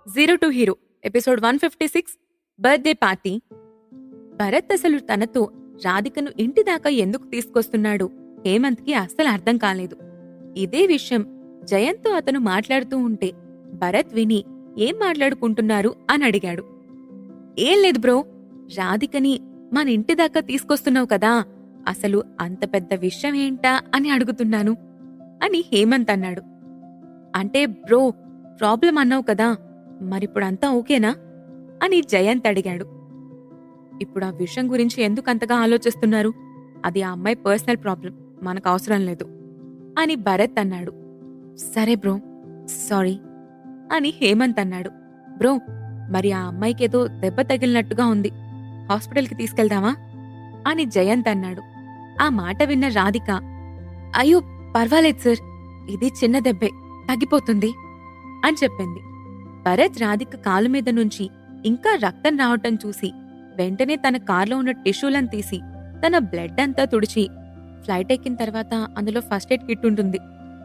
Zero to hero episode 156 birthday party. Bharat అసలు తనతో రాధికను ఇంటి దాకా ఎందుకు తీసుకొస్తున్నాడు హేమంత్కి అస్సలు అర్థం కాలేదు. ఇదే విషయం జయంత్తో అతను మాట్లాడుతూ ఉంటే భరత్ విని ఏం మాట్లాడుకుంటున్నారు అని అడిగాడు. ఏం లేదు బ్రో, రాధికని మన ఇంటి దాకా తీసుకొస్తున్నావు కదా, అసలు అంత పెద్ద విషయం ఏంటా అని అడుగుతున్నాను అని హేమంత్ అన్నాడు. అంటే బ్రో, ప్రాబ్లం అన్నావు కదా, మరిప్పుడంతా ఓకేనా అని జయంత్ అడిగాడు. ఇప్పుడు ఆ విషయం గురించి ఎందుకంతగా ఆలోచిస్తున్నారు? అది ఆ అమ్మాయి పర్సనల్ ప్రాబ్లం, మనకు అవసరం లేదు అని భరత్ అన్నాడు. సరే బ్రో, సారీ అని హేమంత్ అన్నాడు. బ్రో, మరి ఆ అమ్మాయికేదో దెబ్బ తగిలినట్టుగా ఉంది, హాస్పిటల్కి తీసుకెళ్దామా అని జయంత్ అన్నాడు. ఆ మాట విన్న రాధిక, అయ్యో పర్వాలేదు సార్, ఇది చిన్న దెబ్బే, తగ్గిపోతుంది అని చెప్పింది. భరత్ రాధిక కాలు మీద నుంచి ఇంకా రక్తం రావటం చూసి వెంటనే తన కార్లో ఉన్న టిష్యూలను తీసి తన బ్లడ్ అంతా తుడిచి, ఫ్లైట్ ఎక్కిన తర్వాత అందులో ఫస్ట్ ఎయిడ్ కిట్ ఉంటుంది,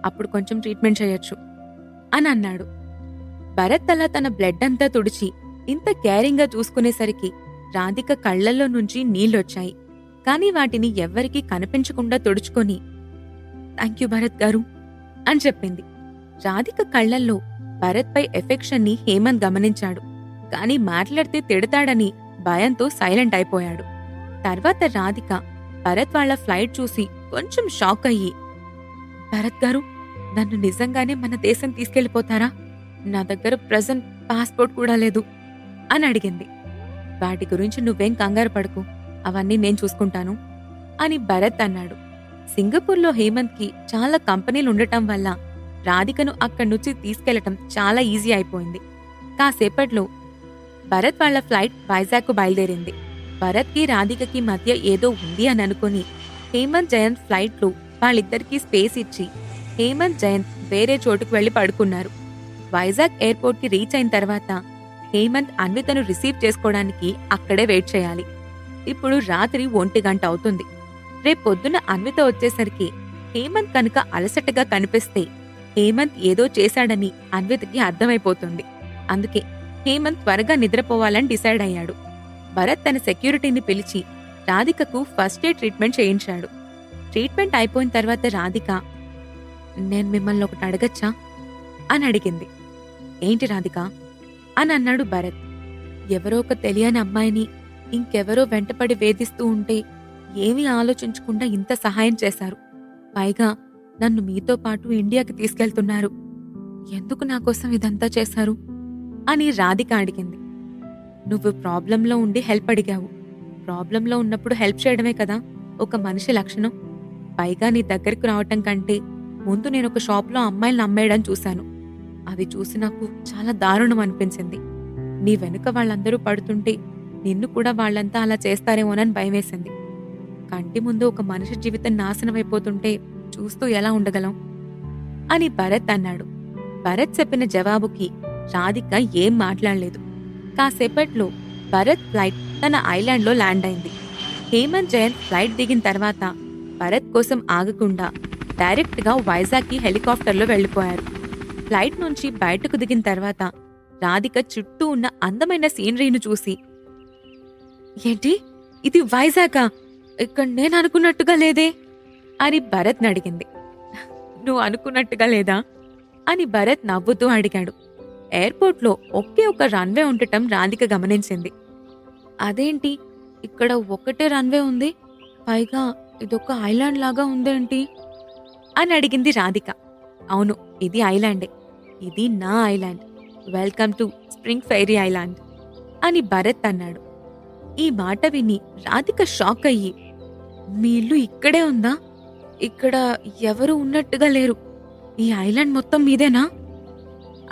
అప్పుడు కొంచెం ట్రీట్మెంట్ చేయొచ్చు అని అన్నాడు. భరత్ అలా తన బ్లడ్ అంతా తుడిచి ఇంత కేరింగ్గా చూసుకునేసరికి రాధిక కళ్లల్లో నుంచి నీళ్లొచ్చాయి. కాని వాటిని ఎవ్వరికీ కనిపించకుండా తుడుచుకొని థాంక్యూ భరత్ గారు అని చెప్పింది. రాధిక కళ్లల్లో భరత్ పై ఎఫెక్షన్ ని హేమంత్ గమనించాడు. కాని మాట్లాడితే తిడతాడని భయంతో సైలెంట్ అయిపోయాడు. తర్వాత రాధిక భరత్ వాళ్ల ఫ్లైట్ చూసి కొంచెం షాక్ అయ్యి, భరత్ గారు, నన్ను నిజంగానే మన దేశం తీసుకెళ్లిపోతారా? నా దగ్గర ప్రెజెంట్ పాస్పోర్ట్ కూడా లేదు అని అడిగింది. వాటి గురించి నువ్వేం కంగారు పడకు, అవన్నీ నేను చూసుకుంటాను అని భరత్ అన్నాడు. సింగపూర్లో హేమంత్కి చాలా కంపెనీలుండటం వల్ల రాధికను అక్కడ్నుంచి తీసుకెళ్లటం చాలా ఈజీ అయిపోయింది. కాసేపట్లో భరత్ వాళ్ల ఫ్లైట్ వైజాగ్కు బయలుదేరింది. భరత్కి రాధికకి మధ్య ఏదో ఉంది అని అనుకుని హేమంత్ జయంత్ ఫ్లైట్లు వాళ్ళిద్దరికీ స్పేస్ ఇచ్చి హేమంత్ జయంత్ వేరే చోటుకు వెళ్లి పడుకున్నారు. వైజాగ్ ఎయిర్పోర్ట్కి రీచ్ అయిన తర్వాత హేమంత్ అన్వితను రిసీవ్ చేసుకోవడానికి అక్కడే వెయిట్ చేయాలి. ఇప్పుడు రాత్రి 1 గంట అవుతుంది. రేపొద్దున అన్విత వచ్చేసరికి హేమంత్ కనుక అలసటగా కనిపిస్తే హేమంత్ ఏదో చేశాడని అన్వితకి అర్థమైపోతుంది. అందుకే హేమంత్ త్వరగా నిద్రపోవాలని డిసైడ్ అయ్యాడు. భరత్ తన సెక్యూరిటీని పిలిచి రాధికకు ఫస్ట్ ఎయిడ్ ట్రీట్మెంట్ చేయించాడు. ట్రీట్మెంట్ అయిపోయిన తర్వాత రాధిక, నేను మిమ్మల్ని ఒకటి అడగచ్చా అని అడిగింది. ఏంటి రాధిక అని అన్నాడు భరత్. ఎవరో ఒక తెలియని అమ్మాయిని ఇంకెవరో వెంటపడి వేధిస్తూ ఉంటే ఏమీ ఆలోచించకుండా ఇంత సహాయం చేశారు. పైగా నన్ను మీతో పాటు ఇండియాకి తీసుకెళ్తున్నారు. ఎందుకు నా కోసం ఇదంతా చేశారు అని రాధిక అడిగింది. నువ్వు ప్రాబ్లంలో ఉండి హెల్ప్ అడిగావు. ప్రాబ్లంలో ఉన్నప్పుడు హెల్ప్ చేయడమే కదా ఒక మనిషి లక్షణం. పైగా నీ దగ్గరకు రావటం కంటే ముందు నేనొక షాప్లో అమ్మాయిలను అమ్మేయడం చూశాను. అది చూసి నాకు చాలా దారుణం అనిపించింది. నీ వెనుక వాళ్ళందరూ పడుతుంటే నిన్ను కూడా వాళ్ళంతా అలా చేస్తారేమోనని భయమేసింది. కంటి ముందు ఒక మనిషి జీవితం నాశనమైపోతుంటే చూస్తూ ఎలా ఉండగలం అని భరత్ అన్నాడు. భరత్ చెప్పిన జవాబుకి రాధిక ఏం మాట్లాడలేదు. కాసేపట్లో భరత్ ఫ్లైట్ తన ఐలాండ్లో ల్యాండ్ అయింది. హేమంత్ జయంత్ ఫ్లైట్ దిగిన తర్వాత భరత్ కోసం ఆగకుండా డైరెక్ట్గా వైజాగ్కి హెలికాప్టర్లో వెళ్లిపోయారు. ఫ్లైట్ నుంచి బయటకు దిగిన తర్వాత రాధిక చుట్టూ ఉన్న అందమైన సీనరీని చూసి, ఏంటి ఇది వైజాగా? ఇక్కడ నేను అనుకున్నట్టుగా లేదే అని భరత్ని అడిగింది. నువ్వు అనుకున్నట్టుగా లేదా అని భరత్ నవ్వుతూ అడిగాడు. ఎయిర్పోర్ట్లో ఒకే ఒక రన్వే ఉండటం రాధిక గమనించింది. అదేంటి, ఇక్కడ ఒకటే రన్వే ఉంది, పైగా ఇదొక ఐలాండ్ లాగా ఉందేంటి అని అడిగింది రాధిక. అవును, ఇది ఐలాండే, ఇది నా island, welcome to spring fairy island అని భరత్ అన్నాడు. ఈ మాట విని రాధిక షాక్ అయ్యి, మీ ఇల్లు ఇక్కడే ఉందా? ఇక్కడ ఎవరు ఉన్నట్టుగా లేరు, ఈ ఐలాండ్ మొత్తం మీదేనా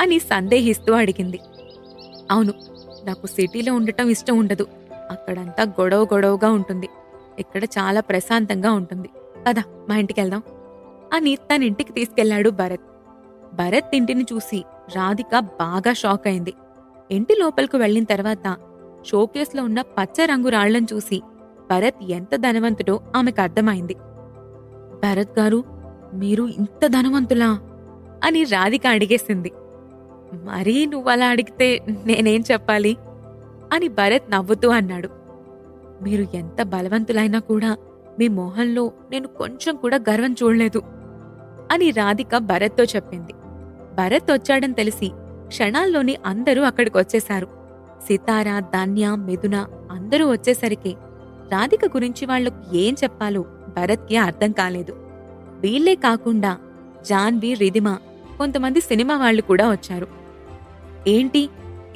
అని సందేహిస్తూ అడిగింది. అవును, నాకు సిటీలో ఉండటం ఇష్టం ఉండదు. అక్కడంతా గొడవగా ఉంటుంది. ఇక్కడ చాలా ప్రశాంతంగా ఉంటుంది. పద మా ఇంటికి వెళ్దాం అని తన ఇంటికి తీసుకెళ్లాడు భరత్. భరత్ ఇంటిని చూసి రాధిక బాగా షాక్ అయింది. ఇంటి లోపలికి వెళ్లిన తర్వాత షోకేస్లో ఉన్న పచ్చ రంగు రాళ్లను చూసి భరత్ ఎంత ధనవంతుడో ఆమెకు అర్థమైంది. భరత్ గారు, మీరు ఇంత ధనవంతులా అని రాధిక అడిగేసింది. మరీ నువ్వలా అడిగితే నేనేం చెప్పాలి అని భరత్ నవ్వుతూ అన్నాడు. మీరు ఎంత బలవంతులైనా కూడా మీ మొహంలో నేను కొంచెం కూడా గర్వం చూడలేదు అని రాధిక భరత్తో చెప్పింది. భరత్ వచ్చాడని తెలిసి క్షణాల్లోనే అందరూ అక్కడికొచ్చేశారు. సితార, ధన్య, మిథున అందరూ వచ్చేసరికి రాధిక గురించి వాళ్లకు ఏం చెప్పాలో భరత్కి అర్థం కాలేదు. వీళ్లే కాకుండా జాన్వి, రిధిమ, కొంతమంది సినిమా వాళ్లు కూడా వచ్చారు. ఏంటి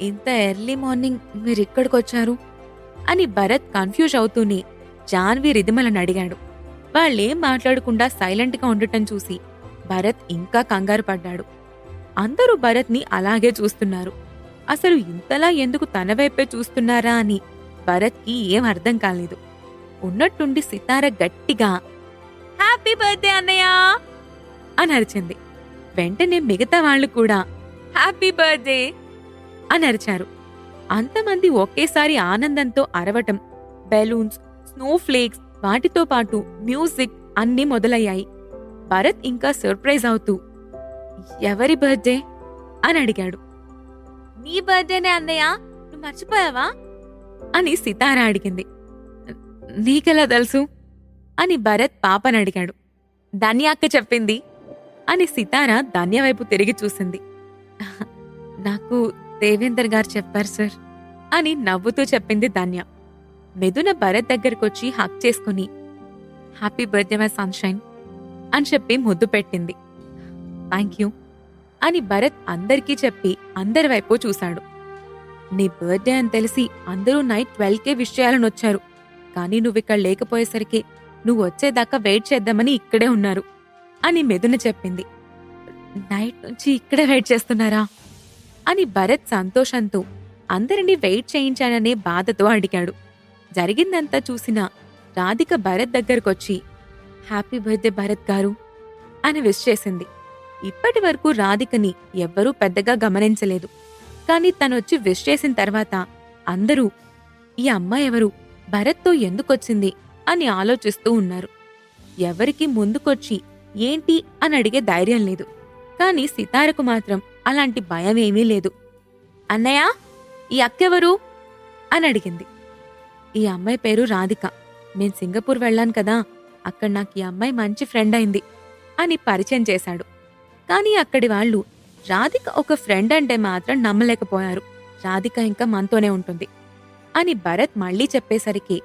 ఇంత ఎర్లీ మార్నింగ్ మీరిక్కడికొచ్చారు అని భరత్ కన్ఫ్యూజ్ అవుతూనే జాన్వి, రిధిమలను అడిగాడు. వాళ్లేం మాట్లాడకుండా సైలెంట్గా ఉండటం చూసి భరత్ ఇంకా కంగారు పడ్డాడు. అందరూ భరత్ని అలాగే చూస్తున్నారు. అసలు ఇంతలా ఎందుకు తన వైపే చూస్తున్నారా అని భరత్కి ఏం అర్థం కాలేదు. ఉన్నట్టుండి సితార గట్టిగా హ్యాపీ బర్త్డే అన్నయ్య అని అరిచింది. వెంటనే మిగతా వాళ్లు కూడా హ్యాపీ బర్త్డే అని అరిచారు. అంతమంది ఒకేసారి ఆనందంతో అరవటం, బెలూన్స్, స్నో ఫ్లేక్స్, వాటితో పాటు మ్యూజిక్ అన్నీ మొదలయ్యాయి. భరత్ ఇంకా సర్ప్రైజ్ అవుతూ ఎవరి బర్త్డే అని అడిగాడు. నీ బర్త్డేనే అన్నయ్య, నువ్వు మర్చిపోయావా అని సితార అడిగింది. నీకెలా తెలుసు అని భరత్ పాపని అడిగాడు. ధన్య అక్క చెప్పింది అని సితార ధన్య వైపు తిరిగి చూసింది. నాకు దేవేందర్ గారు చెప్పారు సార్ అని నవ్వుతూ చెప్పింది ధన్య. మిథున భరత్ దగ్గరకొచ్చి హక్ చేసుకుని హ్యాపీ బర్త్డే మై సన్షైన్ అని చెప్పి ముద్దు పెట్టింది. థ్యాంక్ యూ అని భరత్ అందరికీ చెప్పి అందరి వైపు చూశాడు. నీ బర్త్డే అని తెలిసి అందరూ నైట్ 12కే విష్ చేయాలని వచ్చారు. కానీ నువ్విక్కడ లేకపోయేసరికి నువ్వు వచ్చేదాకా వెయిట్ చేద్దామని ఇక్కడే ఉన్నారు అని మిథున చెప్పింది. నైట్ నుంచి ఇక్కడే వెయిట్ చేస్తున్నారా అని భరత్ సంతోషంతో అందరినీ వెయిట్ చేయించాననే బాధతో అడిగాడు. జరిగిందంతా చూసిన రాధిక భరత్ దగ్గరకొచ్చి హ్యాపీ బర్త్డే భరత్ గారు అని విష్ చేసింది. ఇప్పటి వరకు రాధికని ఎవ్వరూ పెద్దగా గమనించలేదు. కాని తనొచ్చి విష్ చేసిన తర్వాత అందరూ ఈ అమ్మాయి ఎవరు, భరత్తో ఎందుకొచ్చింది అని ఆలోచిస్తూ ఉన్నారు. ఎవరికి ముందుకొచ్చి ఏంటి అని అడిగే ధైర్యం లేదు. కాని సితారకు మాత్రం అలాంటి భయమేమీ లేదు. అన్నయ్య, ఈ అక్కెవరు అని అడిగింది. ఈ అమ్మాయి పేరు రాధిక. నేను సింగపూర్ వెళ్ళాను కదా, అక్కడ నాకు ఈ అమ్మాయి మంచి ఫ్రెండ్ అయింది అని పరిచయం చేశాడు. కాని అక్కడి వాళ్ళు రాధిక ఒక ఫ్రెండ్ అంటే మాత్రం నమ్మలేకపోయారు. రాధిక ఇంకా మనతోనే ఉంటుంది అని భరత్ మళ్లీ చెప్పేసరికి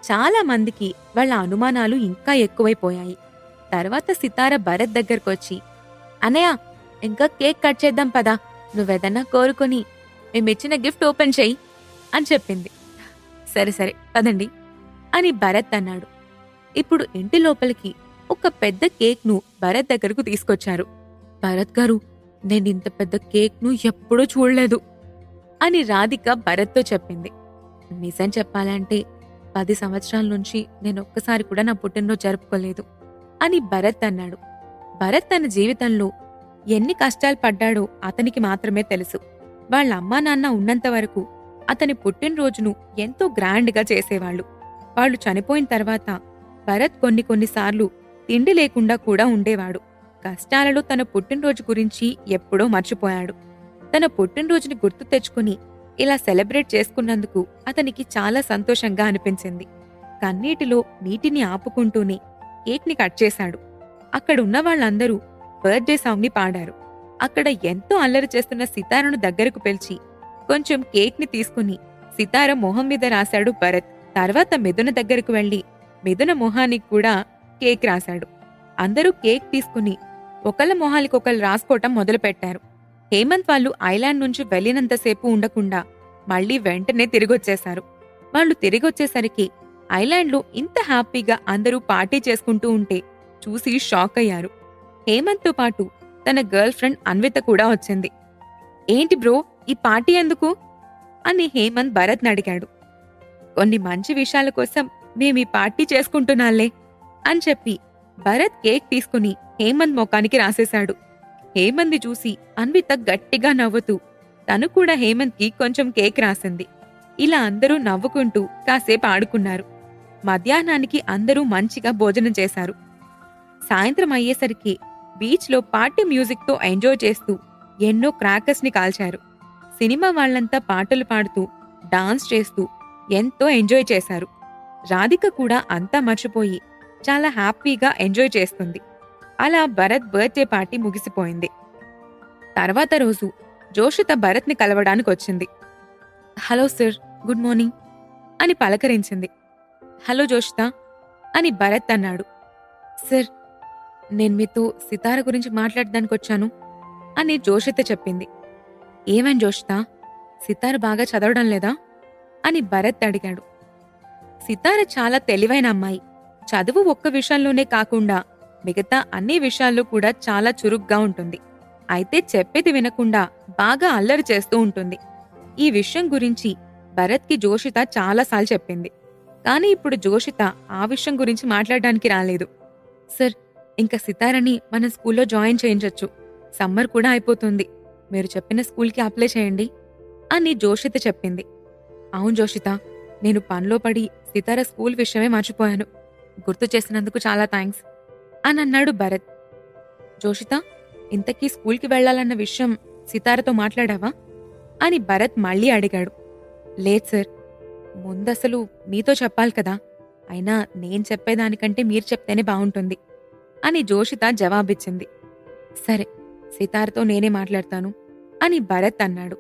చాలా మందికి వాళ్ళ అనుమానాలు ఇంకా ఎక్కువైపోయాయి. తర్వాత సితార భరత్ దగ్గరకొచ్చి అన్నయ్య, ఇంకా కేక్ కట్ చేద్దాం పదా, నువ్వేదన్నా కోరుకొని మేమిచ్చిన గిఫ్ట్ ఓపెన్ చెయ్యి అని చెప్పింది. సరే సరే పదండి అని భరత్ అన్నాడు. ఇప్పుడు ఇంటి లోపలికి ఒక పెద్ద కేక్ను భరత్ దగ్గరకు తీసుకొచ్చారు. భరత్ గారు, నేనింత పెద్ద కేక్ను ఎప్పుడూ చూడలేదు అని రాధిక భరత్తో చెప్పింది. నిజం చెప్పాలంటే 10 సంవత్సరాల నుంచి నేనొక్కసారి కూడా నా పుట్టినరోజు జరుపుకోలేదు అని భరత్ అన్నాడు. భరత్ తన జీవితంలో ఎన్ని కష్టాలు పడ్డాడో అతనికి మాత్రమే తెలుసు. వాళ్ళ అమ్మా నాన్న ఉన్నంత వరకు అతని పుట్టినరోజును ఎంతో గ్రాండ్గా చేసేవాళ్లు. వాళ్ళు చనిపోయిన తర్వాత భరత్ కొన్నిసార్లు తిండి లేకుండా కూడా ఉండేవాడు. కష్టాలలో తన పుట్టినరోజు గురించి ఎప్పుడో మర్చిపోయాడు. తన పుట్టినరోజుని గుర్తు తెచ్చుకుని ఇలా సెలబ్రేట్ చేసుకున్నందుకు అతనికి చాలా సంతోషంగా అనిపించింది. కన్నీటిలో నీటిని ఆపుకుంటూనే కేక్ని కట్ చేశాడు. అక్కడున్న వాళ్ళందరూ బర్త్డే సాంగ్ని పాడారు. అక్కడ ఎంతో అల్లరి చేస్తున్న సితారను దగ్గరకు పిలిచి కొంచెం కేక్ని తీసుకుని సితార మొహం మీద రాశాడు భరత్. తర్వాత మిథున దగ్గరకు వెళ్లి మిథున మొహానికి కూడా కేక్ రాశాడు. అందరూ కేక్ తీసుకుని ఒకళ్ళ మొహాలికొకళ్ళు రాసుకోవటం మొదలుపెట్టారు. హేమంత్ వాళ్ళు ఐలాండ్ నుంచి వెళ్లినంతసేపు ఉండకుండా మళ్లీ వెంటనే తిరిగొచ్చేశారు. వాళ్ళు తిరిగొచ్చేసరికి ఐలాండ్లో ఇంత హ్యాపీగా అందరూ పార్టీ చేసుకుంటూ ఉంటే చూసి షాక్ అయ్యారు. హేమంత్తో పాటు తన గర్ల్ ఫ్రెండ్ అన్విత కూడా వచ్చింది. ఏంటి బ్రో, ఈ పార్టీ ఎందుకు అని హేమంత్ భరత్ని అడిగాడు. కొన్ని మంచి విషయాల కోసం మేమీ పార్టీ చేసుకుంటున్నాలే అని చెప్పి భరత్ కేక్ తీసుకుని హేమంత్ ముఖానికి రాసేశాడు. హేమంత్ని చూసి అన్విత గట్టిగా నవ్వుతూ తను కూడా హేమంత్కి కొంచెం కేక్ రాసింది. ఇలా అందరూ నవ్వుకుంటూ కాసేపు ఆడుకున్నారు. మధ్యాహ్నానికి అందరూ మంచిగా భోజనం చేశారు. సాయంత్రం అయ్యేసరికి బీచ్లో పార్టీ మ్యూజిక్తో ఎంజాయ్ చేస్తూ ఎన్నో క్రాకర్స్ని కాల్చారు. సినిమా వాళ్ళంతా పాటలు పాడుతూ డాన్స్ చేస్తూ ఎంతో ఎంజాయ్ చేశారు. రాధిక కూడా అంతా మర్చిపోయి చాలా హ్యాపీగా ఎంజాయ్ చేస్తుంది. అలా భరత్ బర్త్డే పార్టీ ముగిసిపోయింది. తర్వాత రోజు జోషిత భరత్ని కలవడానికొచ్చింది. హలో సార్, గుడ్ మార్నింగ్ అని పలకరించింది. హలో జోషిత అని భరత్ అన్నాడు. సార్, నేను మీతో సితార గురించి మాట్లాడడానికొచ్చాను అని జోషిత చెప్పింది. ఏమని జోషిత, సితార బాగా చదవడం లేదా అని భరత్ అడిగాడు. సితార చాలా తెలివైన అమ్మాయి. చదువు ఒక్క విషయంలోనే కాకుండా మిగతా అన్ని విషయాల్లో కూడా చాలా చురుగ్గా ఉంటుంది. అయితే చెప్పేది వినకుండా బాగా అల్లరి చేస్తూ ఉంటుంది. ఈ విషయం గురించి భరత్కి జోషిత చాలాసార్లు చెప్పింది. కాని ఇప్పుడు జోషిత ఆ విషయం గురించి మాట్లాడడానికి రాలేదు. సార్, ఇంకా సితారని మన స్కూల్లో జాయిన్ చేయించొచ్చు. సమ్మర్ కూడా అయిపోతుంది. మీరు చెప్పిన స్కూల్కి అప్లై చేయండి అని జోషిత చెప్పింది. అవును జోషిత, నేను పనిలో పడి సితార స్కూల్ విషయమే మర్చిపోయాను. గుర్తు చేసినందుకు చాలా థ్యాంక్స్ అని అన్నాడు భరత్. జోషిత, ఇంతకీ స్కూల్కి వెళ్లాలన్న విషయం సితారతో మాట్లాడావా అని భరత్ మళ్ళీ అడిగాడు. లేదు సార్, ముందసలు మీతో చెప్పాలి కదా. అయినా నేను చెప్పేదానికంటే మీరు చెప్తేనే బావుంటుంది అని జోషిత జవాబిచ్చింది. సరే, సితారతో నేనే మాట్లాడతాను అని భరత్ అన్నాడు.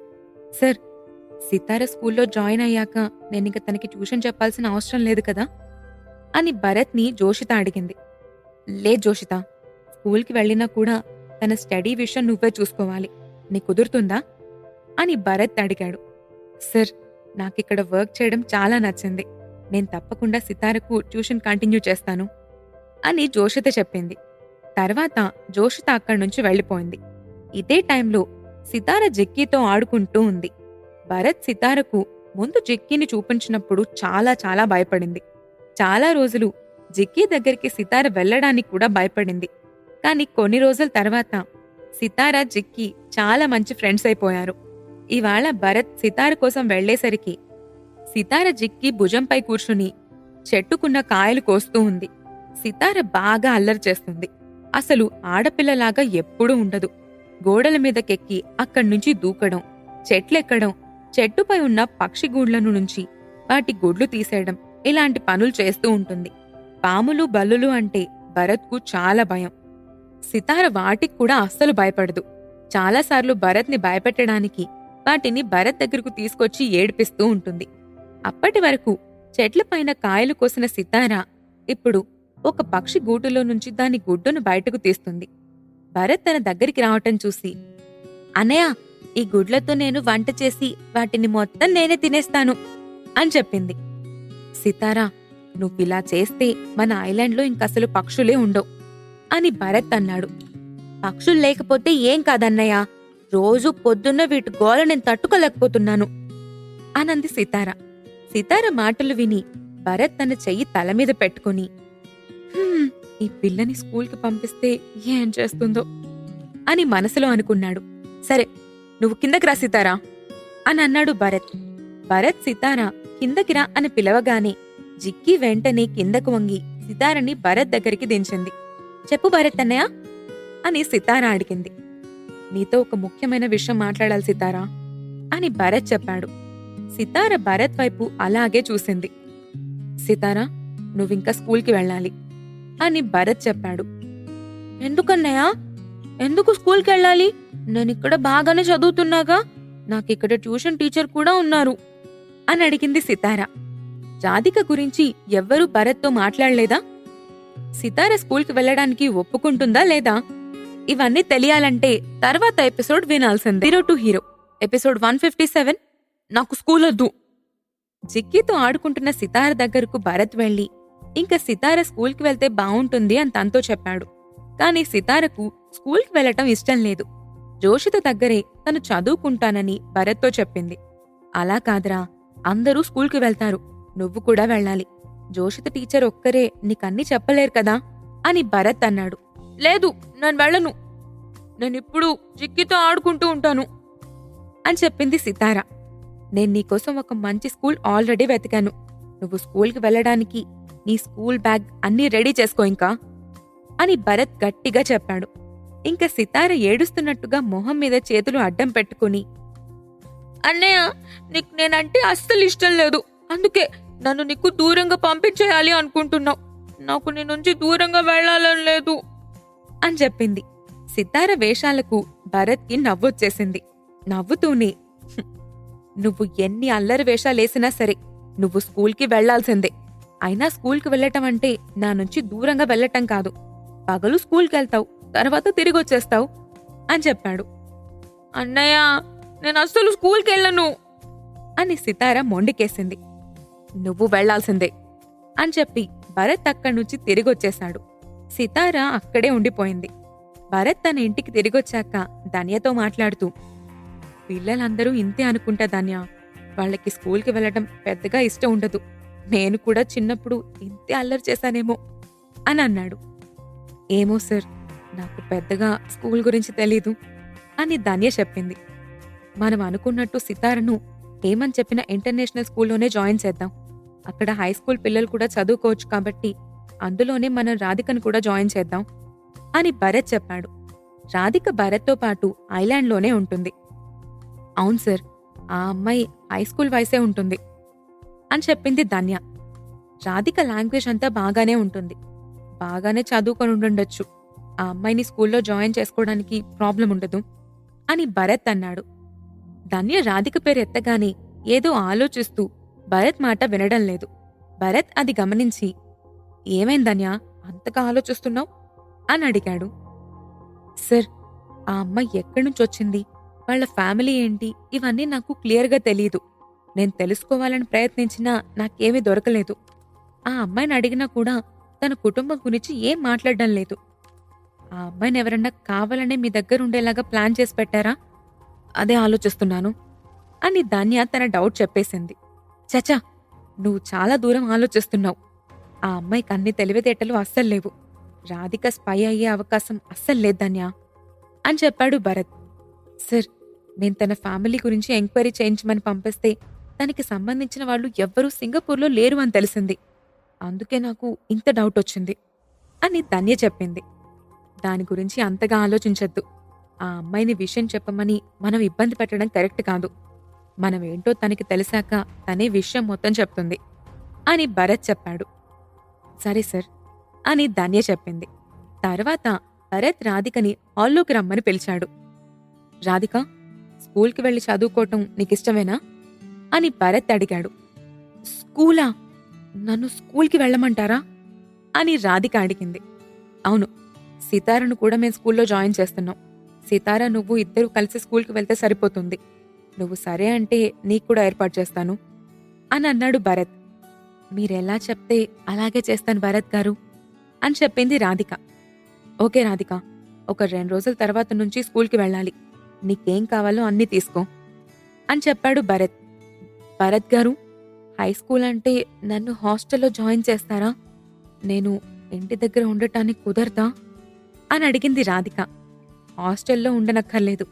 సార్, సితార స్కూల్లో జాయిన్ అయ్యాక నేనింక తనకి ట్యూషన్ చెప్పాల్సిన అవసరం లేదు కదా అని భరత్ని జోషిత అడిగింది. లేదు జోషిత, స్కూల్కి వెళ్ళినా కూడా తన స్టడీ విషయం నువ్వే చూసుకోవాలి. నీ కుదురుతుందా అని భరత్ అడిగాడు. సార్, నాకిక్కడ వర్క్ చేయడం చాలా నచ్చింది. నేను తప్పకుండా సితారకు ట్యూషన్ కంటిన్యూ చేస్తాను అని జోషిత చెప్పింది. తర్వాత జోషిత అక్కడి నుంచి వెళ్ళిపోయింది. ఇదే టైంలో సితార జిక్కీతో ఆడుకుంటూ ఉంది. భరత్ సితారకు ముందు జిక్కీని చూపించినప్పుడు చాలా చాలా భయపడింది. చాలా రోజులు జిక్కీ దగ్గరికి సితార వెళ్లడానికి కూడా భయపడింది. కాని కొన్ని రోజుల తర్వాత సితార జిక్కీ చాలా మంచి ఫ్రెండ్స్ అయిపోయారు. ఇవాళ భరత్ సితార కోసం వెళ్లేసరికి సితార జిక్కీ భుజంపై కూర్చుని చెట్టుకున్న కాయలు కోస్తూ ఉంది. సితార బాగా అల్లరి చేస్తుంది. అసలు ఆడపిల్లలాగా ఎప్పుడూ ఉండదు. గోడల మీదకెక్కి అక్కడ్నుంచి దూకడం, చెట్లెక్కడం, చెట్టుపై ఉన్న పక్షిగూళ్లను నుంచి వాటి గుడ్లు తీసేయడం ఇలాంటి పనులు చేస్తూ ఉంటుంది. పాములు బల్లులు అంటే భరత్కు చాలా భయం. సితార వాటికి కూడా అస్సలు భయపడదు. చాలాసార్లు భరత్ని భయపెట్టడానికి వాటిని భరత్ దగ్గరకు తీసుకొచ్చి ఏడిపిస్తూ ఉంటుంది. అప్పటి వరకు చెట్లపైన కాయలు కోసిన సితార ఇప్పుడు ఒక పక్షి గూటులో నుంచి దాని గుడ్డును బయటకు తీస్తుంది. భరత్ తన దగ్గరికి రావటం చూసి, అన్నయ్య, ఈ గుడ్లతో నేను వంట చేసి వాటిని మొత్తం నేనే తినేస్తాను అని చెప్పింది. సితారా, నువ్విలా చేస్తే మన ఐలాండ్లో ఇంకసలు పక్షులే ఉండవు అని భరత్ అన్నాడు. పక్షులు లేకపోతే ఏం కాదన్నయ్య, రోజు పొద్దున్న వీటి గోల నేను తట్టుకోలేకపోతున్నాను అనంది సితార. సితార మాటలు విని భరత్ తన చెయ్యి తలమీద పెట్టుకుని, ఈ పిల్లని స్కూల్కి పంపిస్తే ఏం చేస్తుందో అని మనసులో అనుకున్నాడు. సరే, నువ్వు కిందకి రా సితారా అని అన్నాడు భరత్. భరత్ సితార కిందకి రా అని పిలవగానే జిక్కీ వెంటనే కిందకు వంగి సితారని భరత్ దగ్గరికి దించింది. చెప్పు భరత్ అన్నయ్య అని సితార అడిగింది. నీతో ఒక ముఖ్యమైన విషయం మాట్లాడాలి సితారా అని భరత్ చెప్పాడు. సితార భరత్ వైపు అలాగే చూసింది. సితారా, నువ్వింకా స్కూల్కి వెళ్ళాలి అని భరత్ చెప్పాడు. ఎందుకన్నయ్యా? ఎందుకు స్కూల్కి వెళ్ళాలి? నేనిక్కడ బాగానే చదువుతున్నాగా. నాకిక్కడ ట్యూషన్ టీచర్ కూడా ఉన్నారు అని అడిగింది సితార. రాధిక గురించి ఎవ్వరూ భరత్తో మాట్లాడలేదా? సితార స్కూల్కి వెళ్ళడానికి ఒప్పుకుంటుందా లేదా? ఇవన్నీ తెలియాలంటే తర్వాత ఎపిసోడ్ వినాల్సిందే. 0 to హీరో ఎపిసోడ్ 157 నాకు స్కూలొద్దు. జిక్కీతో ఆడుకుంటున్న సితార దగ్గరకు భరత్ వెళ్లి ఇంకా సితార స్కూల్కి వెళ్తే బావుంటుంది అని తనతో చెప్పాడు. కాని సితారకు స్కూల్కి వెళ్లటం ఇష్టం లేదు. జోషిత దగ్గరే తను చదువుకుంటానని భరత్తో చెప్పింది. అలా కాదురా, అందరూ స్కూల్కి వెళ్తారు, నువ్వు కూడా వెళ్ళాలి. జోషిత టీచర్ ఒక్కరే నీకన్నీ చెప్పలేరు కదా అని భరత్ అన్నాడు. లేదు, నేను వెళ్ళను. నేనిప్పుడు జిక్కీతో ఆడుకుంటూ ఉంటాను అని చెప్పింది సితార. నేను నీకోసం ఒక మంచి స్కూల్ ఆల్రెడీ వెతికాను. నువ్వు స్కూల్కి వెళ్ళడానికి నీ స్కూల్ బ్యాగ్ అన్నీ రెడీ చేసుకో ఇంకా అని భరత్ గట్టిగా చెప్పాడు. ఇంక సితార ఏడుస్తున్నట్టుగా మొహం మీద చేతులు అడ్డం పెట్టుకుని, అన్నయ్య, నీకు నేనంటే అస్సలు ఇష్టం లేదు. అందుకే నన్ను నీకు దూరంగా పంపించేయాలి అనుకుంటున్నావు. నాకు నీ నుంచి దూరంగా వెళ్లాలని లేదు అని చెప్పింది. సితార వేషాలకు భరత్కి నవ్వొచ్చేసింది. నవ్వుతూనే, నువ్వు ఎన్ని అల్లరి వేషాలేసినా సరే నువ్వు స్కూల్కి వెళ్లాల్సిందే. అయినా స్కూల్కి వెళ్ళటం అంటే నా నుంచి దూరంగా వెళ్ళటం కాదు. పగలు స్కూల్కెళ్తావు, తర్వాత తిరిగొచ్చేస్తావు అని చెప్పాడు. అన్నయ్య, నేను అస్సలు స్కూల్కెళ్ళను అని సితార మొండికేసింది. నువ్వు వెళ్లాల్సిందే అని చెప్పి భరత్ అక్కడి నుంచి తిరిగొచ్చేశాడు. సితార అక్కడే ఉండిపోయింది. భరత్ తన ఇంటికి తిరిగొచ్చాక ధన్యతో మాట్లాడుతూ, పిల్లలందరూ ఇంతే అనుకుంటా ధన్య. వాళ్ళకి స్కూల్కి వెళ్ళటం పెద్దగా ఇష్టం ఉండదు. నేను కూడా చిన్నప్పుడు ఇంతే అల్లరి చేశానేమో అని అన్నాడు. ఏమో సార్, నాకు పెద్దగా స్కూల్ గురించి తెలీదు అని ధన్య చెప్పింది. మనం అనుకున్నట్టు సితారను ఏమని చెప్పిన ఇంటర్నేషనల్ స్కూల్లోనే జాయిన్ చేద్దాం. అక్కడ హై స్కూల్ పిల్లలు కూడా చదువుకోవచ్చు కాబట్టి అందులోనే మనం రాధికను కూడా జాయిన్ చేద్దాం అని భరత్ చెప్పాడు. రాధిక భరత్తో పాటు ఐలాండ్లోనే ఉంటుంది. అవును సార్, ఆ అమ్మాయి హై స్కూల్ వయసే ఉంటుంది అని చెప్పింది ధన్య. రాధిక లాంగ్వేజ్ అంతా బాగానే ఉంటుంది. బాగానే చదువుకొని ఉండుండొచ్చు. ఆ అమ్మాయిని స్కూల్లో జాయిన్ చేసుకోవడానికి ప్రాబ్లం ఉండదు అని భరత్ అన్నాడు. ధన్య రాధిక పేరు ఎత్తగానే ఏదో ఆలోచిస్తూ భరత్ మాట వినడం లేదు. భరత్ అది గమనించి, ఏమైంది ధన్య, అంతగా ఆలోచిస్తున్నావు అని అడిగాడు. సార్, ఆ అమ్మాయి ఎక్కడి నుంచి వచ్చింది, వాళ్ళ ఫ్యామిలీ ఏంటి, ఇవన్నీ నాకు క్లియర్గా తెలీదు. నేను తెలుసుకోవాలని ప్రయత్నించినా నాకేమీ దొరకలేదు. ఆ అమ్మాయిని అడిగినా కూడా తన కుటుంబం గురించి ఏం మాట్లాడడం లేదు. ఆ అమ్మాయిని ఎవరన్నా కావాలనే మీ దగ్గర ఉండేలాగా ప్లాన్ చేసి పెట్టారా? అదే ఆలోచిస్తున్నాను అని ధన్య తన డౌట్ చెప్పేసింది. చచా, నువ్వు చాలా దూరం ఆలోచిస్తున్నావు. ఆ అమ్మాయికి అన్ని తెలివితేటలు అస్సలు లేవు. రాధిక స్పై అయ్యే అవకాశం అస్సలు లేదు ధన్య అని చెప్పాడు భరత్. సార్, నేను తన ఫ్యామిలీ గురించి ఎంక్వైరీ చేయించమని పంపిస్తే తనకి సంబంధించిన వాళ్ళు ఎవ్వరూ సింగపూర్లో లేరు అని తెలిసింది. అందుకే నాకు ఇంత డౌట్ వచ్చింది అని ధన్య చెప్పింది. దాని గురించి అంతగా ఆలోచించొద్దు. ఆ అమ్మాయిని విషయం చెప్పమని మనం ఇబ్బంది పెట్టడం కరెక్ట్ కాదు. మనమేంటో తనకి తెలిసాక తనే విషయం మొత్తం చెప్తుంది అని భరత్ చెప్పాడు. సరే సార్ అని ధన్య చెప్పింది. తర్వాత భరత్ రాధికని హాల్లోకి రమ్మని పిలిచాడు. రాధిక, స్కూల్కి వెళ్లి చదువుకోవటం నీకిష్టమేనా అని భరత్ అడిగాడు. స్కూలా? నన్ను స్కూల్కి వెళ్ళమంటారా అని రాధిక అడిగింది. అవును, సితారను కూడా మేము స్కూల్లో జాయిన్ చేస్తున్నాం. సితార, నువ్వు ఇద్దరూ కలిసి స్కూల్కి వెళ్తే సరిపోతుంది. నువ్వు సరే అంటే నీకు కూడా ఏర్పాటు చేస్తాను అని అన్నాడు భరత్. మీరెలా చెప్తే అలాగే చేస్తాను భరత్ గారు అని చెప్పింది రాధిక. ఓకే రాధిక, ఒక 2 రోజుల తర్వాత నుంచి స్కూల్కి వెళ్ళాలి. నీకేం కావాలో అన్నీ తీసుకో అని చెప్పాడు భరత్. భరత్ గారు, హై స్కూల్ అంటే నన్ను హాస్టల్లో జాయిన్ చేస్తారా? నేను ఇంటి దగ్గర ఉండటానికి కుదరదా అని అడిగింది రాధిక. హాస్టల్లో ఉండనక్కర్లేదు.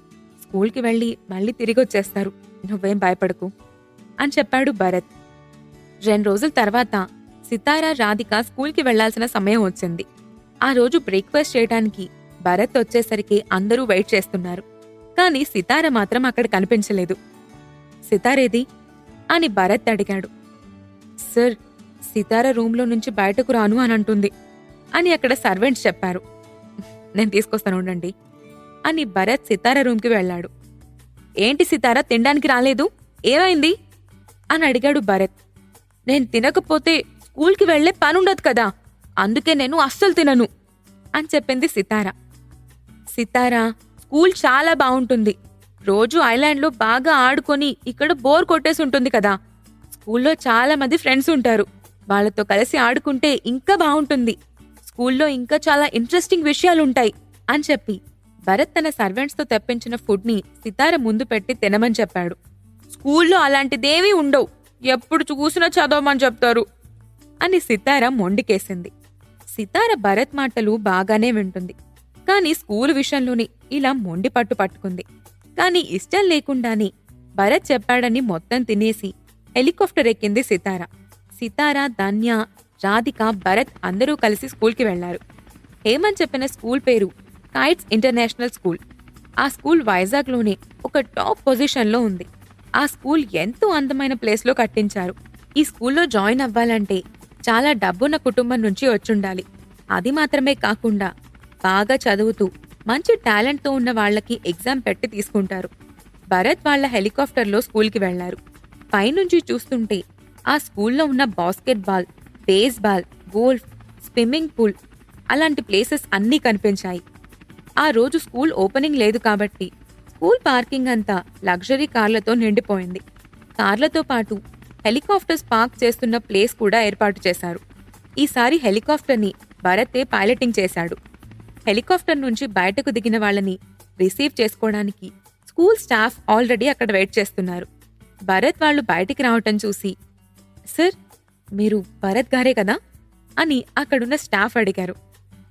స్కూల్కి వెళ్ళి మళ్ళీ తిరిగొచ్చేస్తారు. నువ్వేం భయపడకు అని చెప్పాడు భరత్. 2 రోజుల తర్వాత సితార, రాధిక స్కూల్కి వెళ్లాల్సిన సమయం వచ్చింది. ఆ రోజు బ్రేక్ఫాస్ట్ చేయడానికి భరత్ వచ్చేసరికి అందరూ వెయిట్ చేస్తున్నారు. కాని సితార మాత్రం అక్కడ కనిపించలేదు. సితారేది అని భరత్ అడిగాడు. సార్, సితార రూంలో నుంచి బయటకు రాను అని అంటుంది అని అక్కడ సర్వెంట్స్ చెప్పారు. నేను తీసుకొస్తాను ఉండండి అని భరత్ సితార రూంకి వెళ్లాడు. ఏంటి సితార, తినడానికి రాలేదు? ఏమైంది అని అడిగాడు భరత్. నేను తినకపోతే స్కూల్కి వెళ్లే పనుండదు కదా, అందుకే నేను అస్సలు తినను అని చెప్పింది సితార. సితార, స్కూల్ చాలా బావుంటుంది. రోజు ఐలాండ్లో బాగా ఆడుకొని ఇక్కడ బోర్ కొట్టేసి ఉంటుంది కదా. స్కూల్లో చాలా మంది ఫ్రెండ్స్ ఉంటారు. వాళ్లతో కలిసి ఆడుకుంటే ఇంకా బావుంటుంది. స్కూల్లో ఇంకా చాలా ఇంట్రెస్టింగ్ విషయాలుంటాయి అని చెప్పి భరత్ తన సర్వెంట్స్తో తెప్పించిన ఫుడ్ని సితార ముందు పెట్టి తినమని చెప్పాడు. స్కూల్లో అలాంటిదేమీ ఉండవు. ఎప్పుడు చూసినా చదవమని చెప్తారు అని సితార మొండికేసింది. సితార భరత్ మాటలు బాగానే వింటుంది. కాని స్కూలు విషయంలోని ఇలా మొండి పట్టు పట్టుకుంది. కాని ఇష్టం లేకుండానే భరత్ చెప్పాడని మొత్తం తినేసి హెలికాప్టర్ ఎక్కింది సితార. సితార, ధన్య, రాధిక, భరత్ అందరూ కలిసి స్కూల్కి వెళ్లారు. హేమంత్ చెప్పిన స్కూల్ పేరు కైట్స్ ఇంటర్నేషనల్ స్కూల్. ఆ స్కూల్ వైజాగ్లోనే ఒక టాప్ పొజిషన్లో ఉంది. ఆ స్కూల్ ఎంతో అందమైన ప్లేస్లో కట్టించారు. ఈ స్కూల్లో జాయిన్ అవ్వాలంటే చాలా డబ్బున్న కుటుంబం నుంచి వచ్చుండాలి. అది మాత్రమే కాకుండా బాగా చదువుతూ మంచి టాలెంట్తో ఉన్న వాళ్ళకి ఎగ్జామ్ పెట్టి తీసుకుంటారు. భరత్ వాళ్ళ హెలికాప్టర్లో స్కూల్కి వెళ్లారు. పైనుంచి చూస్తుంటే ఆ స్కూల్లో ఉన్న basketball, baseball, golf, swimming pool అలాంటి ప్లేసెస్ అన్నీ కనిపించాయి. ఆ రోజు స్కూల్ ఓపెనింగ్ లేదు కాబట్టి స్కూల్ పార్కింగ్ అంతా లగ్జరీ కార్లతో నిండిపోయింది. కార్లతో పాటు హెలికాప్టర్స్ పార్క్ చేస్తున్న ప్లేస్ కూడా ఏర్పాటు చేశారు. ఈసారి హెలికాప్టర్ని భరతే పైలటింగ్ చేశాడు. హెలికాప్టర్ నుంచి బయటకు దిగిన వాళ్ళని రిసీవ్ చేసుకోవడానికి స్కూల్ స్టాఫ్ ఆల్రెడీ అక్కడ వెయిట్ చేస్తున్నారు. భరత్ వాళ్ళు బయటికి రావటం చూసి, సార్, మీరు భరత్ గారే కదా అని అక్కడున్న స్టాఫ్ అడిగారు.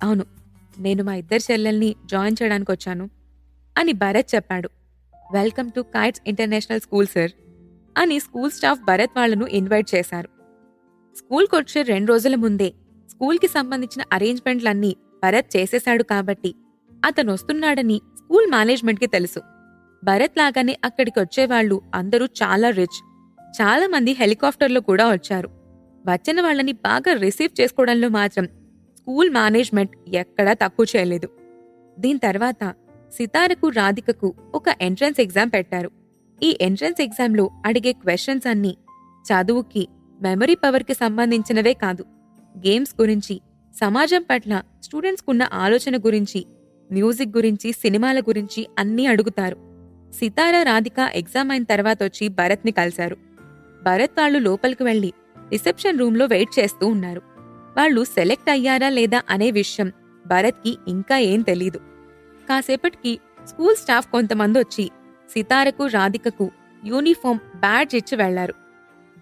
అవును, నేను మా ఇద్దరు చెల్లెల్ని జాయిన్ చేయడానికి వచ్చాను అని భరత్ చెప్పాడు. Welcome to kites international school sir అని స్కూల్ స్టాఫ్ భరత్ వాళ్లను ఇన్వైట్ చేశారు. స్కూల్కొచ్చే 2 రోజుల ముందే స్కూల్కి సంబంధించిన అరేంజ్మెంట్లన్నీ భరత్ చేసేశాడు కాబట్టి అతను వస్తున్నాడని స్కూల్ మేనేజ్మెంట్కి తెలుసు. భరత్ లాగానే అక్కడికి వచ్చేవాళ్లు అందరూ చాలా రిచ్. చాలా మంది హెలికాప్టర్లో కూడా వచ్చారు. వచ్చిన వాళ్ళని బాగా రిసీవ్ చేసుకోవడంలో మాత్రం స్కూల్ మేనేజ్మెంట్ ఎక్కడా తక్కువ చేయలేదు. దీని తర్వాత సితారకు, రాధికకు ఒక ఎంట్రన్స్ ఎగ్జామ్ పెట్టారు. ఈ ఎంట్రన్స్ ఎగ్జామ్లో అడిగే క్వశ్చన్స్ అన్నీ చదువుకి, మెమరీ పవర్కి సంబంధించినవే కాదు, గేమ్స్ గురించి, సమాజం పట్ల స్టూడెంట్స్కున్న ఆలోచన గురించి, మ్యూజిక్ గురించి, సినిమాల గురించి అన్నీ అడుగుతారు. సితార, రాధిక ఎగ్జామ్ అయిన తర్వాత వచ్చి భరత్ని కలిశారు. భరత్ వాళ్ళు లోపలికి వెళ్లి రిసెప్షన్ రూమ్లో వెయిట్ చేస్తూ ఉన్నారు. వాళ్ళు సెలెక్ట్ అయ్యారా లేదా అనే విషయం భరత్కి ఇంకా ఏం తెలీదు. కాసేపటికి స్కూల్ స్టాఫ్ కొంతమంది వచ్చి సితారకు, రాధికకు యూనిఫామ్, బ్యాడ్జ్ ఇచ్చి వెళ్లారు.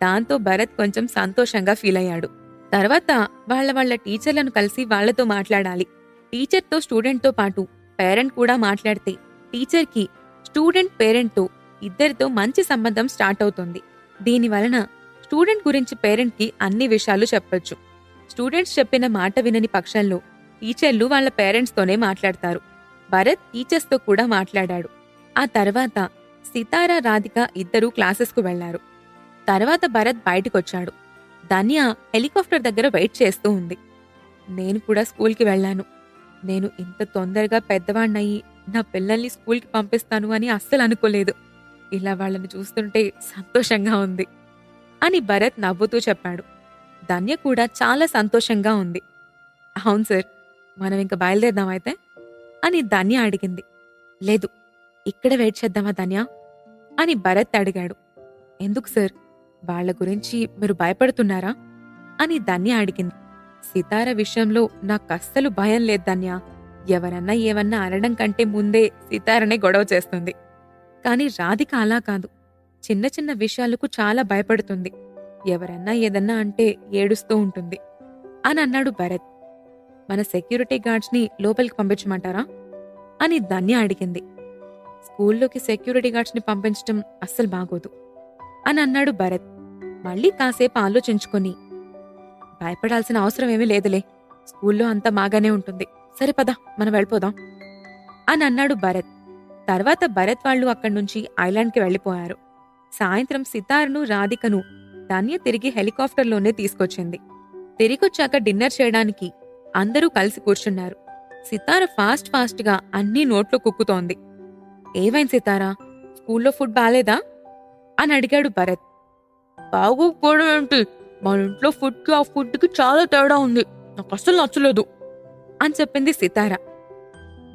దాంతో భరత్ కొంచెం సంతోషంగా ఫీల్ అయ్యాడు. తర్వాత వాళ్ళ టీచర్లను కలిసి వాళ్లతో మాట్లాడాలి. టీచర్తో, స్టూడెంట్తో పాటు పేరెంట్ కూడా మాట్లాడితే టీచర్కి స్టూడెంట్, పేరెంట్తో ఇద్దరితో మంచి సంబంధం స్టార్ట్ అవుతుంది. దీనివలన స్టూడెంట్ గురించి పేరెంట్కి అన్ని విషయాలు చెప్పొచ్చు. స్టూడెంట్స్ చెప్పిన మాట వినని పక్షంలో టీచర్లు వాళ్ళ పేరెంట్స్తోనే మాట్లాడతారు. భరత్ టీచర్స్తో కూడా మాట్లాడాడు. ఆ తర్వాత సితార, రాధిక ఇద్దరూ క్లాసెస్కు వెళ్లారు. తర్వాత భరత్ బయటికొచ్చాడు. ధన్య హెలికాప్టర్ దగ్గర వెయిట్ చేస్తూ ఉంది. నేను కూడా స్కూల్కి వెళ్లాను. నేను ఇంత తొందరగా పెద్దవాణ్ణయి నా పిల్లల్ని స్కూల్కి పంపిస్తాను అని అస్సలు అనుకోలేదు. ఇలా వాళ్ళని చూస్తుంటే సంతోషంగా ఉంది అని భరత్ నవ్వుతూ చెప్పాడు. ధన్య కూడా చాలా సంతోషంగా ఉంది. అవును సార్, మనం ఇంక బయలుదేరదామైతే అని ధన్య అడిగింది. లేదు, ఇక్కడ వెయిట్ చేద్దామా ధన్య అని భరత్ అడిగాడు. ఎందుకు సార్, వాళ్ల గురించి మీరు భయపడుతున్నారా అని ధన్య అడిగింది. సితార విషయంలో నాకస్సలు భయం లేదు ధన్య. ఎవరన్నా ఏమన్నా అనడం కంటే ముందే సితారనే గొడవ చేస్తుంది. కాని రాధిక అలా కాదు. చిన్న చిన్న విషయాలకు చాలా భయపడుతుంది. ఎవరన్నా ఏదన్నా అంటే ఏడుస్తూ ఉంటుంది అని అన్నాడు భరత్. మన సెక్యూరిటీ గార్డ్స్ని లోపలికి పంపించమంటారా అని ధన్య అడిగింది. స్కూల్లోకి సెక్యూరిటీ గార్డ్స్ని పంపించటం అస్సలు బాగోదు అని అన్నాడు భరత్. మళ్ళీ కాసేపు ఆలోచించుకొని, భయపడాల్సిన అవసరం ఏమీ లేదులే, స్కూల్లో అంతా బాగానే ఉంటుంది, సరే పద మనం వెళ్ళిపోదాం అని అన్నాడు భరత్. తర్వాత భరత్ వాళ్ళు అక్కడ్నుంచి ఐలాండ్కి వెళ్ళిపోయారు. సాయంత్రం సితారను, రాధికను ధన్య తిరిగి హెలికాప్టర్లోనే తీసుకొచ్చింది. తిరిగొచ్చాక డిన్నర్ చేయడానికి అందరూ కలిసి కూర్చున్నారు. సితార ఫాస్ట్గా అన్నీ నోట్లో కుక్కుతోంది. ఏవైంది సితారా, స్కూల్లో ఫుడ్ బాలేదా అని అడిగాడు భరత్. బాగోకపోవడం ఏంటి, మన ఇంట్లో ఫుడ్కి ఆ ఫుడ్కి చాలా తేడా ఉంది, నాకు అస్సలు నచ్చలేదు అని చెప్పింది సితార.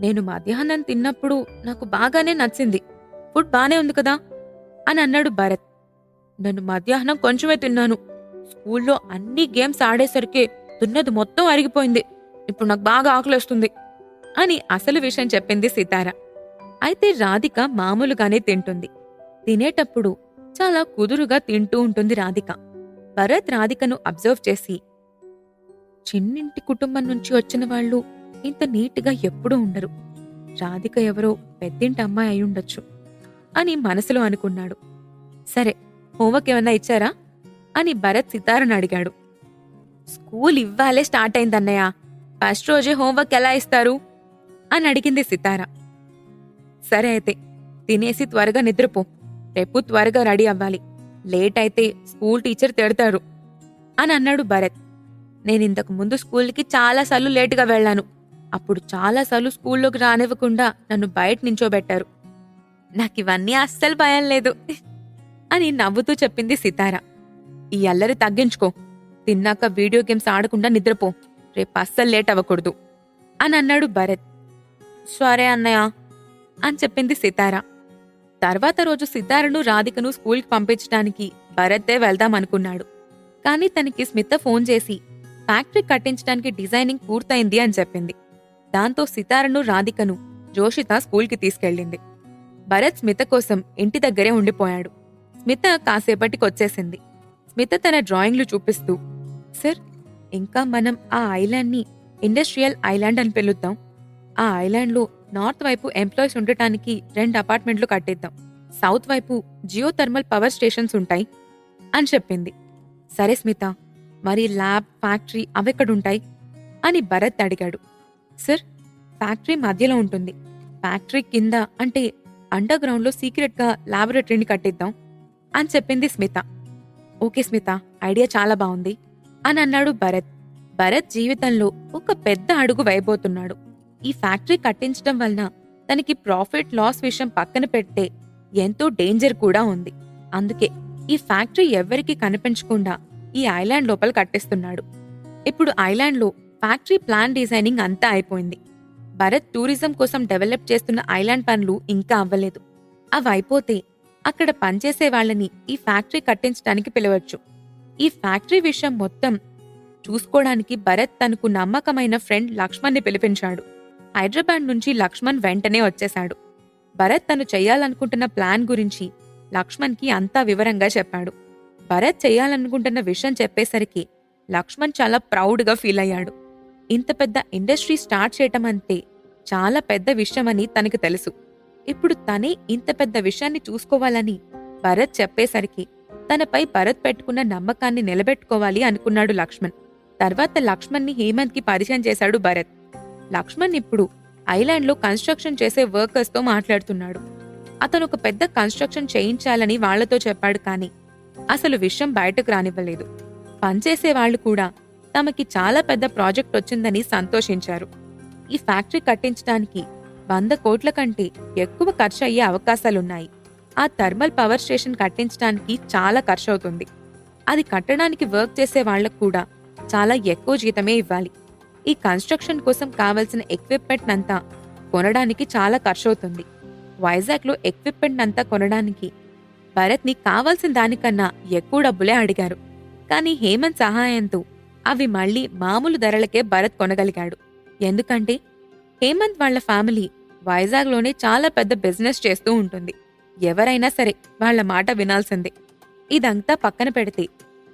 నేను మధ్యాహ్నం తిన్నప్పుడు నాకు బాగానే నచ్చింది, ఫుడ్ బానే ఉంది కదా అని అన్నాడు భరత్. నేను మధ్యాహ్నం కొంచెమే తిన్నాను, స్కూల్లో అన్ని గేమ్స్ ఆడేసరికి తిన్నది మొత్తం అరిగిపోయింది, ఇప్పుడు నాకు బాగా ఆకలేస్తుంది అని అసలు విషయం చెప్పింది సితార. అయితే రాధిక మామూలుగానే తింటుంది. తినేటప్పుడు చాలా కుదురుగా తింటూ ఉంటుంది రాధిక. భరత్ రాధికను అబ్జర్వ్ చేసి, చిన్నింటి కుటుంబం నుంచి వచ్చిన వాళ్ళు ఇంత నీట్గా ఎప్పుడూ ఉండరు, రాధిక ఎవరో పెద్దింటి అమ్మాయి అయ్యుండొచ్చు అని మనసులో అనుకున్నాడు. సరే, హోంవర్క్ ఏమన్నా ఇచ్చారా అని భరత్ సితారను అడిగాడు. స్కూల్ ఇవ్వాలే స్టార్ట్ అయిందన్నయ్య, ఫస్ట్ రోజే హోంవర్క్ ఎలా ఇస్తారు అని అడిగింది సితార. సరే అయితే తినేసి త్వరగా నిద్రపో, రేపు త్వరగా రెడీ అవ్వాలి, లేట్ అయితే స్కూల్ టీచర్ తిడతారు అని అన్నాడు భరత్. నేనింతకు ముందు స్కూల్కి చాలాసార్లు లేటుగా వెళ్లాను. అప్పుడు చాలాసార్లు స్కూల్లోకి రానివ్వకుండా నన్ను బయట నించోబెట్టారు. నాకివన్నీ అస్సలు భయం లేదు అని నవ్వుతూ చెప్పింది సితార. ఈ అల్లరి తగ్గించుకో, తిన్నాక వీడియో గేమ్స్ ఆడకుండా నిద్రపో, రేపు అస్సలు లేట్ అవ్వకూడదు అని అన్నాడు భరత్. సరే అన్నయ్య అని చెప్పింది సితార. తర్వాత రోజు సితారను రాధికను స్కూల్కి పంపించడానికి భరత్తే వెళ్దామనుకున్నాడు. కాని తనకి స్మిత ఫోన్ చేసి ఫ్యాక్టరీ కట్టించడానికి డిజైనింగ్ పూర్తయింది అని చెప్పింది. దాంతో సితారను రాధికను జోషిత స్కూల్కి తీసుకెళ్ళింది. భరత్ స్మిత కోసం ఇంటి దగ్గరే ఉండిపోయాడు. స్మిత కాసేపటికొచ్చేసింది. స్మిత తన డ్రాయింగ్లు చూపిస్తూ, సార్, ఇంకా మనం ఆ ఐలాండ్ని ఇండస్ట్రియల్ ఐలాండ్ అని పిలుద్దాం. ఆ ఐలాండ్లో నార్త్ వైపు ఎంప్లాయీస్ ఉండటానికి 2 అపార్ట్మెంట్లు కట్టిద్దాం, సౌత్ వైపు జియోథర్మల్ పవర్ స్టేషన్స్ ఉంటాయి అని చెప్పింది. సరే స్మిత, మరి ల్యాబ్, ఫ్యాక్టరీ అవెక్కడుంటాయి అని భరత్ అడిగాడు. సార్, ఫ్యాక్టరీ మధ్యలో ఉంటుంది. ఫ్యాక్టరీ కింద అంటే అండర్ గ్రౌండ్లో సీక్రెట్గా ల్యాబొరేటరీని కట్టిద్దాం అని చెప్పింది స్మిత. ఓకే స్మిత, ఐడియా చాలా బాగుంది అని అన్నాడు భరత్. భరత్ జీవితంలో ఒక పెద్ద అడుగు వేయబోతున్నాడు. ఈ ఫ్యాక్టరీ కట్టించడం వలన తనకి ప్రాఫిట్ లాస్ విషయం పక్కన పెడితే ఎంతో డేంజర్ కూడా ఉంది. అందుకే ఈ ఫ్యాక్టరీ ఎవ్వరికీ కనిపించకుండా ఈ ఐలాండ్ లోపల కట్టిస్తున్నాడు. ఇప్పుడు ఐలాండ్లో ఫ్యాక్టరీ ప్లాన్ డిజైనింగ్ అంతా అయిపోయింది. భరత్ టూరిజం కోసం డెవలప్ చేస్తున్న ఐలాండ్ పనులు ఇంకా అవ్వలేదు. అవి అయిపోతే అక్కడ పనిచేసే వాళ్ళని ఈ ఫ్యాక్టరీ కట్టించడానికి పిలవచ్చు. ఈ ఫ్యాక్టరీ విషయం మొత్తం చూసుకోవడానికి భరత్ తనకు నమ్మకమైన ఫ్రెండ్ లక్ష్మణ్ని పిలిపించాడు. హైదరాబాద్ నుంచి లక్ష్మణ్ వెంటనే వచ్చేశాడు. భరత్ తను చెయ్యాలనుకుంటున్న ప్లాన్ గురించి లక్ష్మణ్కి అంతా వివరంగా చెప్పాడు. భరత్ చెయ్యాలనుకుంటున్న విషయం చెప్పేసరికి లక్ష్మణ్ చాలా ప్రౌడ్గా ఫీల్ అయ్యాడు. ఇంత పెద్ద ఇండస్ట్రీ స్టార్ట్ చేయటం అంటే చాలా పెద్ద విషయమని తనకు తెలుసు. ఇప్పుడు తనే ఇంత పెద్ద విషయాన్ని చూసుకోవాలని భరత్ చెప్పేసరికి తనపై భరత్ పెట్టుకున్న నమ్మకాన్ని నిలబెట్టుకోవాలి అనుకున్నాడు లక్ష్మణ్. తర్వాత లక్ష్మణ్ని హేమంత్కి పరిచయం చేశాడు భరత్. లక్ష్మణ్ ఇప్పుడు ఐలాండ్లో కన్స్ట్రక్షన్ చేసే వర్కర్స్తో మాట్లాడుతున్నాడు. అతను ఒక పెద్ద కన్స్ట్రక్షన్ చేయించాలని వాళ్లతో చెప్పాడు. కానీ అసలు విషయం బయటకు రానివ్వలేదు. పనిచేసే వాళ్లు కూడా తమకి చాలా పెద్ద ప్రాజెక్ట్ వచ్చిందని సంతోషించారు. ఈ ఫ్యాక్టరీ కట్టించడానికి 100 కోట్ల కంటే ఎక్కువ ఖర్చు అయ్యే అవకాశాలున్నాయి. ఆ థర్మల్ పవర్ స్టేషన్ కట్టించడానికి చాలా ఖర్చు అవుతుంది. అది కట్టడానికి వర్క్ చేసే వాళ్లకు కూడా చాలా ఎక్కువ జీతమే ఇవ్వాలి. ఈ కన్స్ట్రక్షన్ కోసం కావలసిన ఎక్విప్మెంట్ అంతా కొనడానికి చాలా ఖర్చు అవుతుంది. వైజాగ్లో ఎక్విప్మెంట్ అంతా కొనడానికి భరత్ని కావాల్సిన దానికన్నా ఎక్కువ డబ్బులే అడిగారు. కానీ హేమంత్ సహాయంతో అవి మళ్లీ మామూలు ధరలకే భరత్ కొనగలిగాడు. ఎందుకంటే హేమంత్ వాళ్ల ఫ్యామిలీ వైజాగ్లోనే చాలా పెద్ద బిజినెస్ చేస్తూ ఉంటుంది. ఎవరైనా సరే వాళ్ల మాట వినాల్సిందే. ఇదంతా పక్కన పెడితే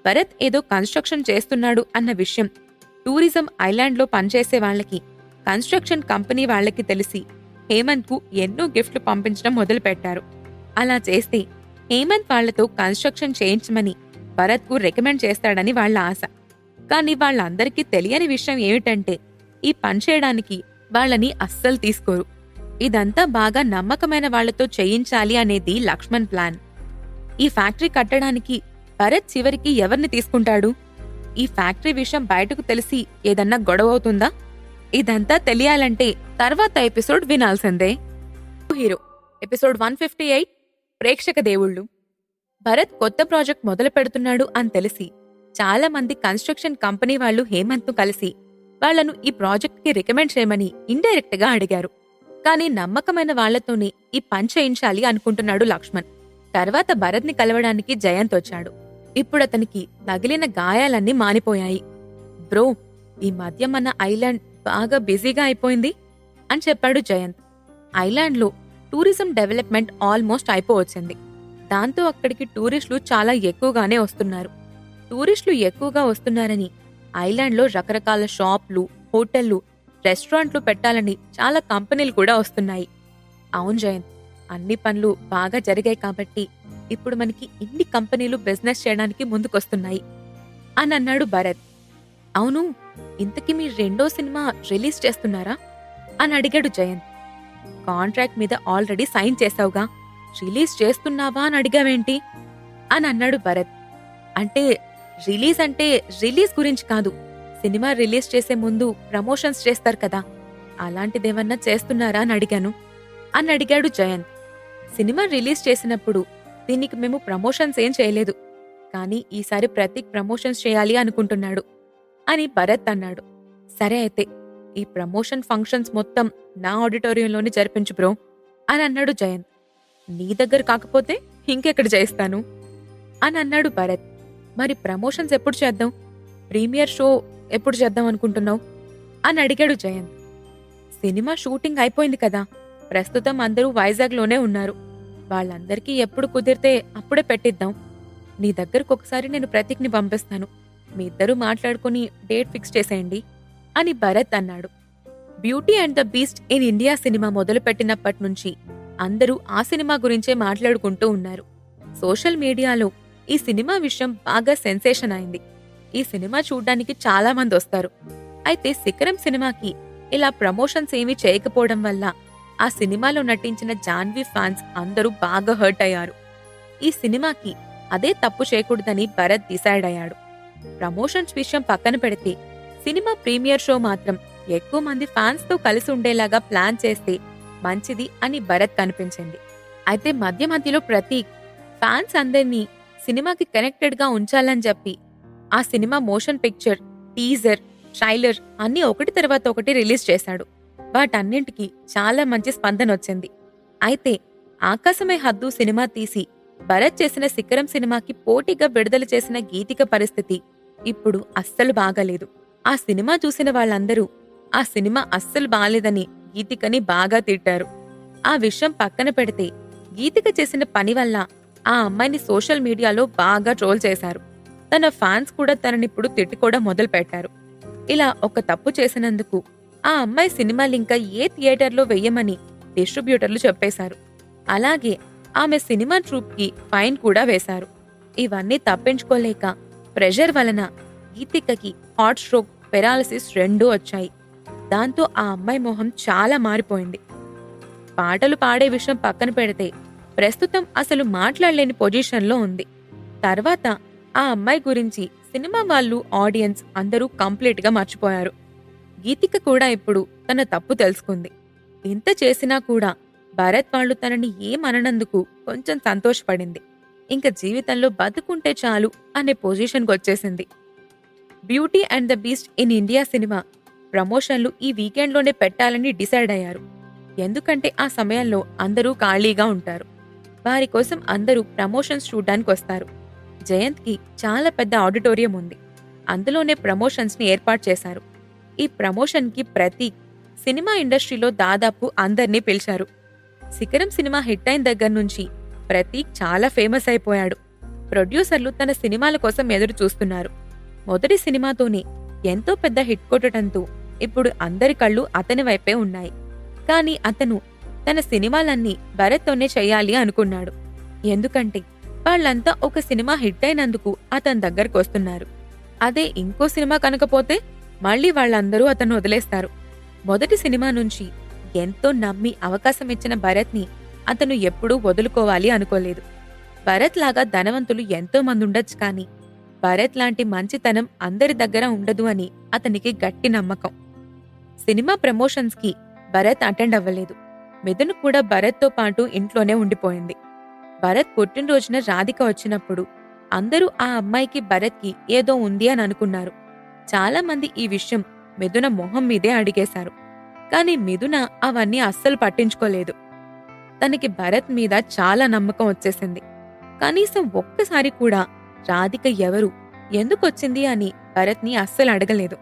భరత్ ఏదో కన్స్ట్రక్షన్ చేస్తున్నాడు అన్న విషయం టూరిజం ఐలాండ్లో పనిచేసే వాళ్లకి, కన్స్ట్రక్షన్ కంపెనీ వాళ్లకి తెలిసి హేమంత్కు ఎన్నో గిఫ్ట్లు పంపించడం మొదలుపెట్టారు. అలా చేస్తే హేమంత్ వాళ్లతో కన్స్ట్రక్షన్ చేయించమని భరత్కు రికమెండ్ చేస్తాడని వాళ్ల ఆశ. కానీ వాళ్లందరికీ తెలియని విషయం ఏమిటంటే ఈ పని చేయడానికి వాళ్లని అస్సలు తీసుకోరు. ఇదంతా బాగా నమ్మకమైన వాళ్లతో చేయించాలి అనేది లక్ష్మణ్ ప్లాన్. ఈ ఫ్యాక్టరీ కట్టడానికి భరత్ చివరికి ఎవరిని తీసుకుంటాడు? ఈ ఫ్యాక్టరీ విషయం బయటకు తెలిసి ఏదన్నా గొడవ అవుతుందా? ఇదంతా తెలియాలంటే తర్వాత ఎపిసోడ్ వినాల్సిందే. హీరో ఎపిసోడ్ 158 ప్రేక్షక దేవుళ్ళు. భరత్ కొత్త ప్రాజెక్ట్ మొదలు పెడుతున్నాడు అని తెలిసి చాలా మంది కన్స్ట్రక్షన్ కంపెనీ వాళ్లు హేమంత్ను కలిసి వాళ్లను ఈ ప్రాజెక్ట్కి రికమెండ్ చేయమని ఇండైరెక్ట్ గా అడిగారు. కానీ నమ్మకమైన వాళ్లతోనే ఈ పని చేయించాలి అనుకుంటున్నాడు లక్ష్మణ్. తర్వాత భరత్ని కలవడానికి జయంత్ వచ్చాడు. ఇప్పుడతనికి తగిలిన గాయాలన్నీ మానిపోయాయి. బ్రో, ఈ మధ్య మన ఐలాండ్ బాగా బిజీగా అయిపోయింది అని చెప్పాడు జయంత్. ఐలాండ్లో టూరిజం డెవలప్మెంట్ ఆల్మోస్ట్ అయిపోవచ్చింది. దాంతో అక్కడికి టూరిస్టులు చాలా ఎక్కువగానే వస్తున్నారు. టూరిస్టులు ఎక్కువగా వస్తున్నారని ఐలాండ్లో రకరకాల షాప్లు, హోటళ్లు, రెస్టారెంట్లు పెట్టాలని చాలా కంపెనీలు కూడా వస్తున్నాయి. అవును జయంత్, అన్ని పనులు బాగా జరిగాయి కాబట్టి ఇప్పుడు మనకి ఇన్ని కంపెనీలు బిజినెస్ చేయడానికి ముందుకొస్తున్నాయి అని అన్నాడు భరత్. అవును, ఇంతకీ మీ 2వ సినిమా రిలీజ్ చేస్తున్నారా? అని అడిగాడు జయంత్. కాంట్రాక్ట్ మీద ఆల్రెడీ సైన్ చేశావుగా, రిలీజ్ చేస్తున్నావా అని అడిగావేంటి అని అన్నాడు భరత్. అంటే రిలీజ్ గురించి కాదు, సినిమా రిలీజ్ చేసే ముందు ప్రమోషన్స్ చేస్తారు కదా, అలాంటిదేమన్నా చేస్తున్నారా అని అడిగాను అని అడిగాడు జయంత్. సినిమా రిలీజ్ చేసినప్పుడు దీనికి మేము ప్రమోషన్స్ ఏం చేయలేదు, కానీ ఈసారి ప్రతీక్ ప్రమోషన్స్ చేయాలి అనుకుంటున్నాడు అని భరత్ అన్నాడు. సరే అయితే ఈ ప్రమోషన్ ఫంక్షన్స్ మొత్తం నా ఆడిటోరియంలోనే జరిపించు బ్రో అని అన్నాడు జయంత్. నీ దగ్గర కాకపోతే ఇంకెక్కడ చేస్తాను అని అన్నాడు భరత్. మరి ప్రమోషన్స్ ఎప్పుడు చేద్దాం, ప్రీమియర్ షో ఎప్పుడు చేద్దాం అనుకుంటున్నావు అని అడిగాడు జయంత్. సినిమా షూటింగ్ అయిపోయింది కదా, ప్రస్తుతం అందరూ వైజాగ్లోనే ఉన్నారు, వాళ్ళందరికీ ఎప్పుడు కుదిరితే అప్పుడే పెట్టిద్దాం. నీ దగ్గరకు ఒకసారి నేను ప్రతీక్ని పంపిస్తాను, మీ ఇద్దరూ మాట్లాడుకుని డేట్ ఫిక్స్ చేసేయండి అని భరత్ అన్నాడు. Beauty and the beast in India cinema మొదలుపెట్టినప్పటి నుంచి అందరూ ఆ సినిమా గురించే మాట్లాడుకుంటూ ఉన్నారు. సోషల్ మీడియాలో ఈ సినిమా విషయం బాగా సెన్సేషన్ అయింది. ఈ సినిమా చూడ్డానికి చాలా మంది వస్తారు. అయితే శిఖరం సినిమాకి ఇలా ప్రమోషన్స్ ఏమీ చేయకపోవడం వల్ల ఆ సినిమాలో నటించిన జాన్వీ ఫ్యాన్స్ అందరూ బాగా హర్ట్ అయ్యారు. ఈ సినిమాకి అదే తప్పు చేయకూడదని భరత్ డిసైడ్ అయ్యాడు. ప్రమోషన్స్ విషయం పక్కన పెడితే సినిమా ప్రీమియర్ షో మాత్రం ఎక్కువ మంది ఫ్యాన్స్ తో కలిసి ఉండేలాగా ప్లాన్ చేస్తే మంచిది అని భరత్ కనిపించింది. అయితే మధ్య మధ్యలో ప్రతీక్ ఫ్యాన్స్ అందర్నీ సినిమాకి కనెక్టెడ్ గా ఉంచాలని చెప్పి ఆ cinema motion picture, teaser, trailer అన్నీ ఒకటి తర్వాత ఒకటి రిలీజ్ చేశాడు. వాటన్నింటికి చాలా మంచి స్పందన వచ్చింది. అయితే ఆకాశమే హద్దు సినిమా తీసి భరత్ చేసిన శిఖరం సినిమాకి పోటీగా విడుదల చేసిన గీతిక పరిస్థితి ఇప్పుడు అస్సలు బాగాలేదు. ఆ సినిమా చూసిన వాళ్ళందరూ ఆ సినిమా అస్సలు బాలేదని గీతికని బాగా తిట్టారు. ఆ విషయం పక్కన పెడితే గీతిక చేసిన పని వల్ల ఆ అమ్మాయిని సోషల్ మీడియాలో బాగా ట్రోల్ చేశారు. తన ఫ్యాన్స్ కూడా తననిప్పుడు తిట్టుకోవడం మొదలుపెట్టారు. ఇలా ఒక తప్పు చేసినందుకు ఆ అమ్మాయి సినిమాలింకా ఏ థియేటర్లో వెయ్యమని డిస్ట్రిబ్యూటర్లు చెప్పేశారు. అలాగే ఆమె సినిమా ట్రూప్కి ఫైన్ కూడా వేశారు. ఇవన్నీ తప్పించుకోలేక ప్రెషర్ వలన గీతికకి హాట్ స్ట్రోక్, పెరాలసిస్ రెండూ వచ్చాయి. దాంతో ఆ అమ్మాయి మొహం చాలా మారిపోయింది. పాటలు పాడే విషయం పక్కన పెడితే ప్రస్తుతం అసలు మాట్లాడలేని పొజిషన్లో ఉంది. తర్వాత ఆ అమ్మాయి గురించి సినిమా వాళ్ళు, ఆడియన్స్ అందరూ కంప్లీట్గా మర్చిపోయారు. గీతిక కూడా ఇప్పుడు తన తప్పు తెలుసుకుంది. ఇంత చేసినా కూడా భరత్ వాళ్ళు తనని ఏమననందుకు కొంచెం సంతోషపడింది. ఇంక జీవితంలో బతుకుంటే చాలు అనే పొజిషన్కి వచ్చేసింది. Beauty and the beast in India cinema ప్రమోషన్లు ఈ వీకెండ్లోనే పెట్టాలని డిసైడ్ అయ్యారు. ఎందుకంటే ఆ సమయంలో అందరూ ఖాళీగా ఉంటారు. వారి కోసం అందరూ ప్రమోషన్స్ చూడ్డానికి వస్తారు. జయంత్కి చాలా పెద్ద ఆడిటోరియం ఉంది. అందులోనే ప్రమోషన్స్ని ఏర్పాటు చేశారు. ఈ ప్రమోషన్కి ప్రతీక్ సినిమా ఇండస్ట్రీలో దాదాపు అందర్నీ పిలిచారు. శిఖరం సినిమా హిట్ అయిన దగ్గర నుంచి ప్రతీక్ చాలా ఫేమస్ అయిపోయాడు. ప్రొడ్యూసర్లు తన సినిమాల కోసం ఎదురు చూస్తున్నారు. మొదటి సినిమాతోనే ఎంతో పెద్ద హిట్ కొట్టడంతో ఇప్పుడు అందరి కళ్ళు అతని వైపే ఉన్నాయి. కానీ అతను తన సినిమాలన్నీ భరత్తోనే చెయ్యాలి అనుకున్నాడు. ఎందుకంటే వాళ్ళంతా ఒక సినిమా హిట్ అయినందుకు అతని దగ్గరకు వస్తున్నారు. అదే ఇంకో సినిమా కనుకపోతే మళ్లీ వాళ్ళందరూ అతను వదిలేస్తారు. మొదటి సినిమా నుంచి ఎంతో నమ్మి అవకాశం ఇచ్చిన భరత్ని అతను ఎప్పుడూ వదులుకోవాలి అనుకోలేదు. భరత్ లాగా ధనవంతులు ఎంతో మంది ఉండొచ్చు, కానీ భరత్ లాంటి మంచితనం అందరి దగ్గర ఉండదు అని అతనికి గట్టి నమ్మకం. సినిమా ప్రమోషన్స్కి భరత్ అటెండ్ అవ్వలేదు. మిథున్ కూడా భరత్తో పాటు ఇంట్లోనే ఉండిపోయింది. భరత్ పుట్టినరోజున రాధిక వచ్చినప్పుడు అందరూ ఆ అమ్మాయికి భరత్కి ఏదో ఉంది అని అనుకున్నారు. చాలా మంది ఈ విషయం మిథున మొహం మీదే అడిగేశారు. కాని మిథున అవన్నీ అస్సలు పట్టించుకోలేదు. తనకి భరత్ మీద చాలా నమ్మకం వచ్చేసింది. కనీసం ఒక్కసారి కూడా రాధిక ఎవరు, ఎందుకొచ్చింది అని భరత్ని అస్సలు అడగలేదు.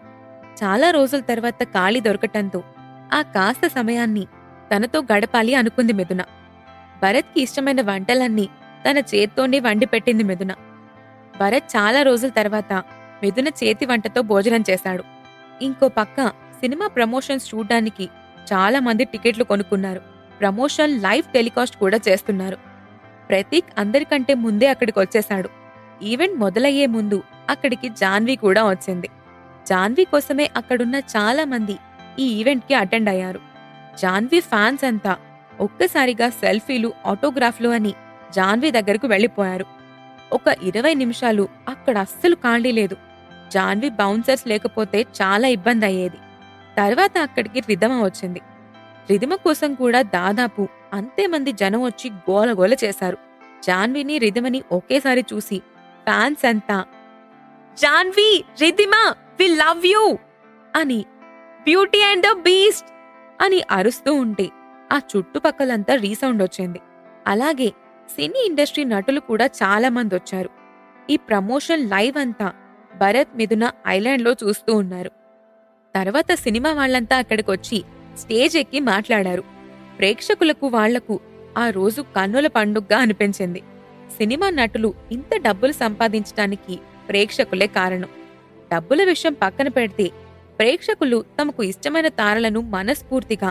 చాలా రోజుల తర్వాత ఖాళీ దొరకటంతో ఆ కాస్త సమయాన్ని తనతో గడపాలి అనుకుంది మిథున. భరత్కి ఇష్టమైన వంటలన్నీ తన చేత్తోనే వండి పెట్టింది మిథున. భరత్ చాలా రోజుల తర్వాత మిథున చేతి వంటతో భోజనం చేశాడు. ఇంకో పక్క సినిమా ప్రమోషన్స్ చూడ్డానికి చాలా మంది టికెట్లు కొనుక్కున్నారు. ప్రమోషన్ లైవ్ టెలికాస్ట్ కూడా చేస్తున్నారు. ప్రతీక్ అందరికంటే ముందే అక్కడికి వచ్చేశాడు. ఈవెంట్ మొదలయ్యే ముందు అక్కడికి జాన్వీ కూడా వచ్చింది. జాన్వీ కోసమే అక్కడున్న చాలా మంది ఈ ఈవెంట్కి అటెండ్ అయ్యారు. జాన్వి ఫ్యాన్స్ అంతా ఒక్కసారిగా సెల్ఫీలు, ఆటోగ్రాఫ్లు అని జాన్వి దగ్గరకు వెళ్ళిపోయారు. ఒక 20 నిమిషాలు అక్కడ అస్సలు ఖాళీ లేదు. జాన్వి బౌన్సర్స్ లేకపోతే చాలా ఇబ్బంది అయ్యేది. తర్వాత అక్కడికి రిధమ వచ్చింది. రిధిమ కోసం కూడా దాదాపు అంతే మంది జనం వచ్చి గోలగోల చేశారు. జాన్విని, రిధిమని ఒకేసారి చూసి ఫ్యాన్స్ అంతా Janhvi, Ridhima, we love you అని, బ్యూటీ అండ్ ద బీస్ట్ అని అరుస్తూ ఉంటే ఆ చుట్టుపక్కలంతా రీసౌండ్ వచ్చింది. అలాగే సినీ ఇండస్ట్రీ నటులు కూడా చాలా మంది వచ్చారు. ఈ ప్రమోషన్ లైవ్ అంతా భరత్, మిథున ఐలాండ్లో చూస్తూ ఉన్నారు. తర్వాత సినిమా వాళ్లంతా అక్కడికొచ్చి స్టేజ్ ఎక్కి మాట్లాడారు. ప్రేక్షకులకు వాళ్లకు ఆ రోజు కన్నుల పండుగగా అనిపించింది. సినిమా నటులు ఇంత డబ్బులు సంపాదించడానికి ప్రేక్షకులే కారణం. డబ్బుల విషయం పక్కన పెడితే ప్రేక్షకులు తమకు ఇష్టమైన తారలను మనస్ఫూర్తిగా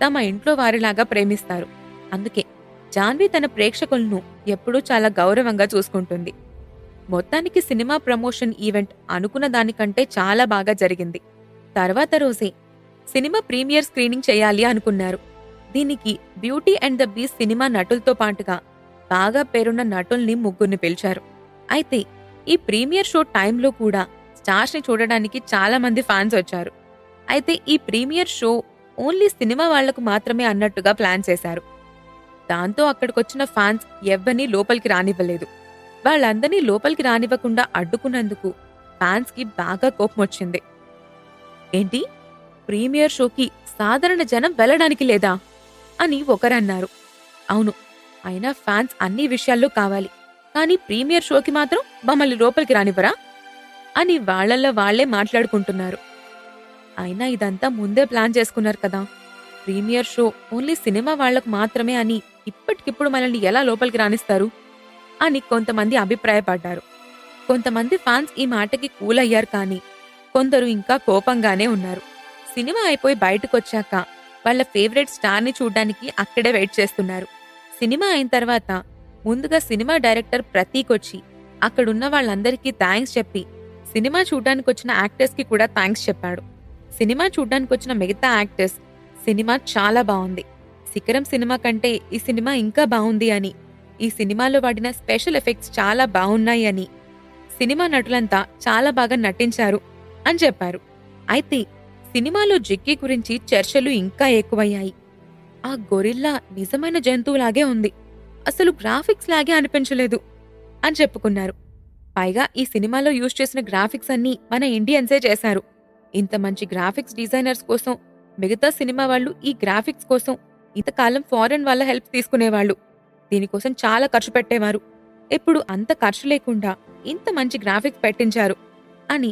తమ ఇంట్లో వారిలాగా ప్రేమిస్తారు. అందుకే జాన్వి తన ప్రేక్షకులను ఎప్పుడూ చాలా గౌరవంగా చూసుకుంటుంది. మొత్తానికి సినిమా ప్రమోషన్ ఈవెంట్ అనుకున్న దానికంటే చాలా బాగా జరిగింది. తర్వాత రోజే సినిమా ప్రీమియర్ స్క్రీనింగ్ చేయాలి అనుకున్నారు. దీనికి beauty and the beast cinema నటులతో పాటుగా బాగా పేరున్న నటుల్ని 3 పిలిచారు. అయితే ఈ ప్రీమియర్ షో టైంలో కూడా స్టార్స్ ని చూడడానికి చాలా మంది ఫ్యాన్స్ వచ్చారు. అయితే ఈ ప్రీమియర్ షో ఓన్లీ సినిమా వాళ్లకు మాత్రమే అన్నట్టుగా ప్లాన్ చేశారు. దాంతో అక్కడికొచ్చిన ఫ్యాన్స్ ఎవ్వరినీ లోపలికి రానివ్వలేదు. వాళ్ళందరినీ లోపలికి రానివ్వకుండా అడ్డుకున్నందుకు ఫ్యాన్స్ కి బాగా కోపం వచ్చింది. ఏంటి, ప్రీమియర్ షోకి సాధారణ జనం వెళ్లడానికి లేదా అని ఒకరన్నారు. అవును, అయినా ఫ్యాన్స్ అన్ని విషయాల్లో కావాలి, కానీ ప్రీమియర్ షోకి మాత్రం మమ్మల్ని లోపలికి రానివ్వరా అని వాళ్లల్లో వాళ్లే మాట్లాడుకుంటున్నారు. అయినా ఇదంతా ముందే ప్లాన్ చేసుకున్నారు కదా, ప్రీమియర్ షో ఓన్లీ సినిమా వాళ్లకు మాత్రమే అని ఇప్పటికిప్పుడు మనల్ని ఎలా లోపలికి రానిస్తారు అని కొంతమంది అభిప్రాయపడ్డారు. కొంతమంది ఫ్యాన్స్ ఈ మాటకి కూల్ అయ్యారు, కానీ కొందరు ఇంకా కోపంగానే ఉన్నారు. సినిమా అయిపోయి బయటకొచ్చాక వాళ్ల ఫేవరెట్ స్టార్ని చూడ్డానికి అక్కడే వెయిట్ చేస్తున్నారు. సినిమా అయిన తర్వాత ముందుగా సినిమా డైరెక్టర్ ప్రతీక్ వచ్చి అక్కడున్న వాళ్ళందరికీ థ్యాంక్స్ చెప్పి సినిమా చూడ్డానికొచ్చిన యాక్టర్స్కి కూడా థ్యాంక్స్ చెప్పాడు. సినిమా చూడ్డానికొచ్చిన మిగతా యాక్టర్స్ సినిమా చాలా బాగుంది, శిఖరం సినిమా కంటే ఈ సినిమా ఇంకా బాగుంది అని, ఈ సినిమాలో వాడిన స్పెషల్ ఎఫెక్ట్స్ చాలా బాగున్నాయి అని, సినిమా నటులంతా చాలా బాగా నటించారు అని చెప్పారు. అయితే సినిమాలో జిక్కీ గురించి చర్చలు ఇంకా ఎక్కువయ్యాయి. ఆ గొరిల్లా నిజమైన జంతువులాగే ఉంది, అసలు గ్రాఫిక్స్ లాగే అనిపించలేదు అని చెప్పుకున్నారు. పైగా ఈ సినిమాలో యూజ్ చేసిన గ్రాఫిక్స్ అన్నీ మన ఇండియన్సే చేశారు. ఇంత మంచి గ్రాఫిక్స్ డిజైనర్స్ కోసం మిగతా సినిమా వాళ్ళు ఈ గ్రాఫిక్స్ కోసం ఇంతకాలం ఫారెన్ వాళ్ళ హెల్ప్ తీసుకునేవాళ్లు. దీనికోసం చాలా ఖర్చు పెట్టేవారు. ఇప్పుడు అంత ఖర్చు లేకుండా ఇంత మంచి గ్రాఫిక్స్ పెట్టించారు అని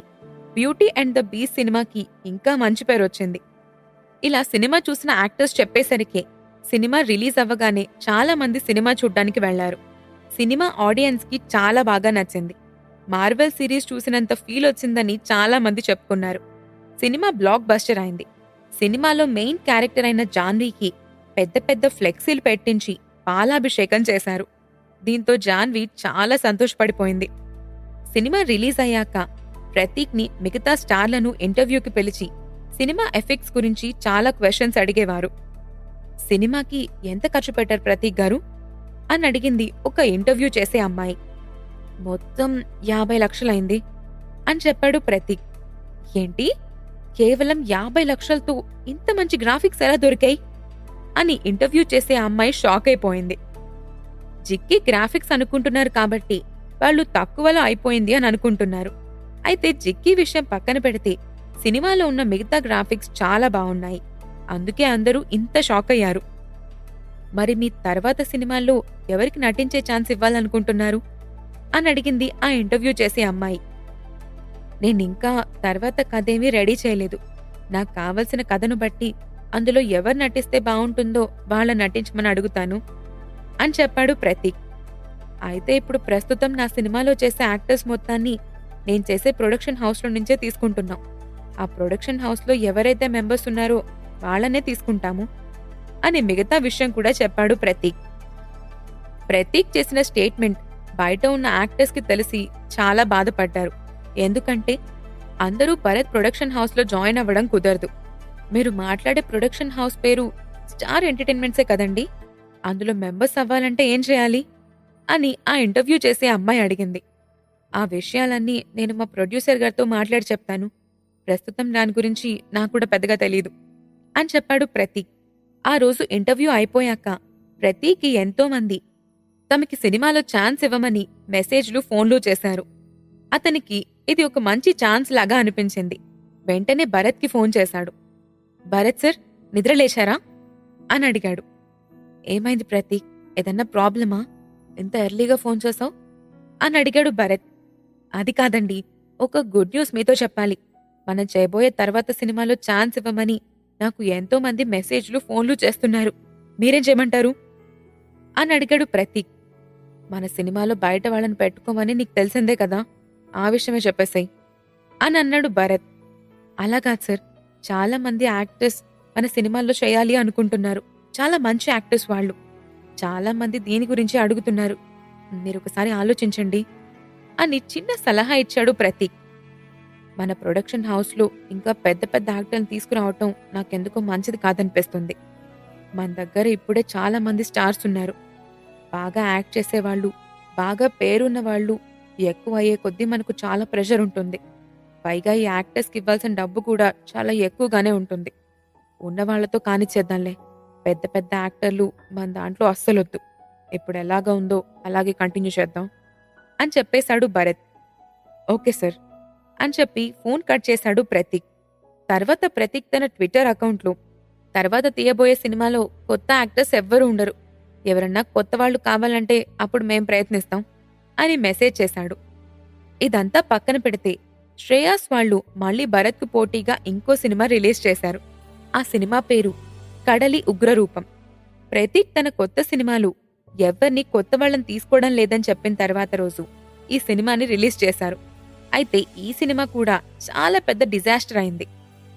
బ్యూటీ అండ్ ద బీస్ట్ సినిమాకి ఇంకా మంచి పేరు వచ్చింది. ఇలా సినిమా చూసిన యాక్టర్స్ చెప్పేసరికే సినిమా రిలీజ్ అవ్వగానే చాలా మంది సినిమా చూడ్డానికి వెళ్లారు. సినిమా ఆడియన్స్ కి చాలా బాగా నచ్చింది. మార్వెల్ సిరీస్ చూసినంత ఫీల్ వచ్చిందని చాలా మంది చెప్పుకున్నారు. సినిమా బ్లాక్ బస్టర్ అయింది. సినిమాలో మెయిన్ క్యారెక్టర్ అయిన జాన్వీకి పెద్ద పెద్ద ఫ్లెక్సీలు పెట్టించి పాలాభిషేకం చేశారు. దీంతో జాన్వీ చాలా సంతోషపడిపోయింది. సినిమా రిలీజ్ అయ్యాక ప్రతీక్ని, మిగతా స్టార్లను ఇంటర్వ్యూకి పిలిచి సినిమా ఎఫెక్ట్స్ గురించి చాలా క్వశ్చన్స్ అడిగేవారు. సినిమాకి ఎంత ఖర్చు పెట్టారు ప్రతీక్ గారు అని అడిగింది ఒక ఇంటర్వ్యూ చేసే అమ్మాయి. మొత్తం 50 లక్షలైంది అని చెప్పాడు ప్రతీక్. ఏంటి, కేవలం 50 లక్షలతో ఇంత మంచి గ్రాఫిక్స్ ఎలా దొరికాయి అని ఇంటర్వ్యూ చేసే అమ్మాయి షాక్ అయిపోయింది. జిక్కీ గ్రాఫిక్స్ అనుకుంటున్నారు కాబట్టి వాళ్ళు తక్కువలో అయిపోయింది అని అనుకుంటున్నారు. అయితే జిక్కీ విషయం పక్కన పెడితే సినిమాలో ఉన్న మిగతా గ్రాఫిక్స్ చాలా బాగున్నాయి, అందుకే అందరూ ఇంత షాక్ అయ్యారు. మరి మీ తర్వాత సినిమాల్లో ఎవరికి నటించే ఛాన్స్ ఇవ్వాలనుకుంటున్నారు అని అడిగింది ఆ ఇంటర్వ్యూ చేసే అమ్మాయి. నేనింకా తర్వాత కథేమీ రెడీ చేయలేదు, నాకు కావలసిన కథను బట్టి అందులో ఎవరు నటిస్తే బావుంటుందో వాళ్ళ నటించమని అడుగుతాను అని చెప్పాడు ప్రతీక్. అయితే ఇప్పుడు ప్రస్తుతం నా సినిమాలో చేసే యాక్టర్స్ మొత్తాన్ని నేను చేసే ప్రొడక్షన్ హౌస్లో నుంచే తీసుకుంటున్నాం. ఆ ప్రొడక్షన్ హౌస్లో ఎవరైతే మెంబర్స్ ఉన్నారో వాళ్ళనే తీసుకుంటాము అని మిగతా విషయం కూడా చెప్పాడు ప్రతీక్. ప్రతీక్ చేసిన స్టేట్మెంట్ బయట ఉన్న యాక్టర్స్కి తెలిసి చాలా బాధపడ్డారు. ఎందుకంటే అందరూ భరత్ ప్రొడక్షన్ హౌస్లో జాయిన్ అవ్వడం కుదరదు. మీరు మాట్లాడే ప్రొడక్షన్ హౌస్ పేరు స్టార్ ఎంటర్టైన్మెంట్సే కదండి, అందులో మెంబర్స్ అవ్వాలంటే ఏం చేయాలి అని ఆ ఇంటర్వ్యూ చేసే అమ్మాయి అడిగింది. ఆ విషయాలన్నీ నేను మా ప్రొడ్యూసర్ గారితో మాట్లాడి చెప్తాను. ప్రస్తుతం దాని గురించి నాకు కూడా పెద్దగా తెలీదు అని చెప్పాడు ప్రతీక్. ఆ రోజు ఇంటర్వ్యూ అయిపోయాక ప్రతీక్‌కి ఎంతోమంది తమకి సినిమాలో ఛాన్స్ ఇవ్వమని మెసేజ్లు, ఫోన్లు చేశారు. అతనికి ఇది ఒక మంచి ఛాన్స్ లాగా అనిపించింది. వెంటనే భరత్‌కి ఫోన్ చేశాడు. భరత్ సార్, నిద్రలేచారా అని అడిగాడు. ఏమైంది ప్రతీక్, ఏదన్నా ప్రాబ్లమా? ఇంత ఎర్లీగా ఫోన్ చేశావు అని అడిగాడు భరత్. అది కాదండి, ఒక గుడ్ న్యూస్ మీతో చెప్పాలి. మనం చేయబోయే తర్వాత సినిమాలో ఛాన్స్ ఇవ్వమని నాకు ఎంతో మంది మెసేజ్లు, ఫోన్లు చేస్తున్నారు. మీరేం చేయమంటారు అని అడిగాడు ప్రతీక్. మన సినిమాలో బయట వాళ్ళని పెట్టుకోమని నీకు తెలిసిందే కదా, ఆ విషయమే చెప్పేశాయి అని అన్నాడు భరత్. అలా కాదు సార్, చాలా మంది యాక్టర్స్ మన సినిమాల్లో చేయాలి అనుకుంటున్నారు. చాలా మంచి యాక్టర్స్ వాళ్ళు. చాలా మంది దీని గురించి అడుగుతున్నారు. మీరొకసారి ఆలోచించండి అని చిన్న సలహా ఇచ్చాడు ప్రతీక్. మన ప్రొడక్షన్ హౌస్లో ఇంకా పెద్ద పెద్ద యాక్టర్ని తీసుకురావటం నాకెందుకో మంచిది కాదనిపిస్తుంది. మన దగ్గర ఇప్పుడే చాలా మంది స్టార్స్ ఉన్నారు. బాగా యాక్ట్ చేసేవాళ్ళు, బాగా పేరున్న వాళ్ళు ఎక్కువ అయ్యే కొద్దీ మనకు చాలా ప్రెషర్ ఉంటుంది. పైగా ఈ యాక్టర్స్కి ఇవ్వాల్సిన డబ్బు కూడా చాలా ఎక్కువగానే ఉంటుంది. ఉన్నవాళ్లతో కానిచ్చేద్దాంలే. పెద్ద పెద్ద యాక్టర్లు మన దాంట్లో అస్సలొద్దు. ఇప్పుడు ఎలాగా ఉందో అలాగే కంటిన్యూ చేద్దాం అని చెప్పేశాడు భరత్. ఓకే సార్ అని చెప్పి ఫోన్ కట్ చేశాడు ప్రతీక్. తర్వాత ప్రతీక్ తన ట్విట్టర్ అకౌంట్లో తర్వాత తీయబోయే సినిమాలో కొత్త యాక్టర్స్ ఎవ్వరూ ఉండరు, ఎవరన్నా కొత్త వాళ్ళు కావాలంటే అప్పుడు మేం ప్రయత్నిస్తాం అని మెసేజ్ చేశాడు. ఇదంతా పక్కన పెడితే శ్రేయాస్ వాళ్ళు మళ్ళీ భరత్కు పోటీగా ఇంకో సినిమా రిలీజ్ చేశారు. ఆ సినిమా పేరు కడలి ఉగ్రరూపం. ప్రతీక్ తన కొత్త సినిమాలు ఎవ్వర్నీ కొత్త వాళ్ళని తీసుకోవడం లేదని చెప్పిన తర్వాత రోజు ఈ సినిమాని రిలీజ్ చేశారు. అయితే ఈ సినిమా కూడా చాలా పెద్ద డిజాస్టర్ అయింది.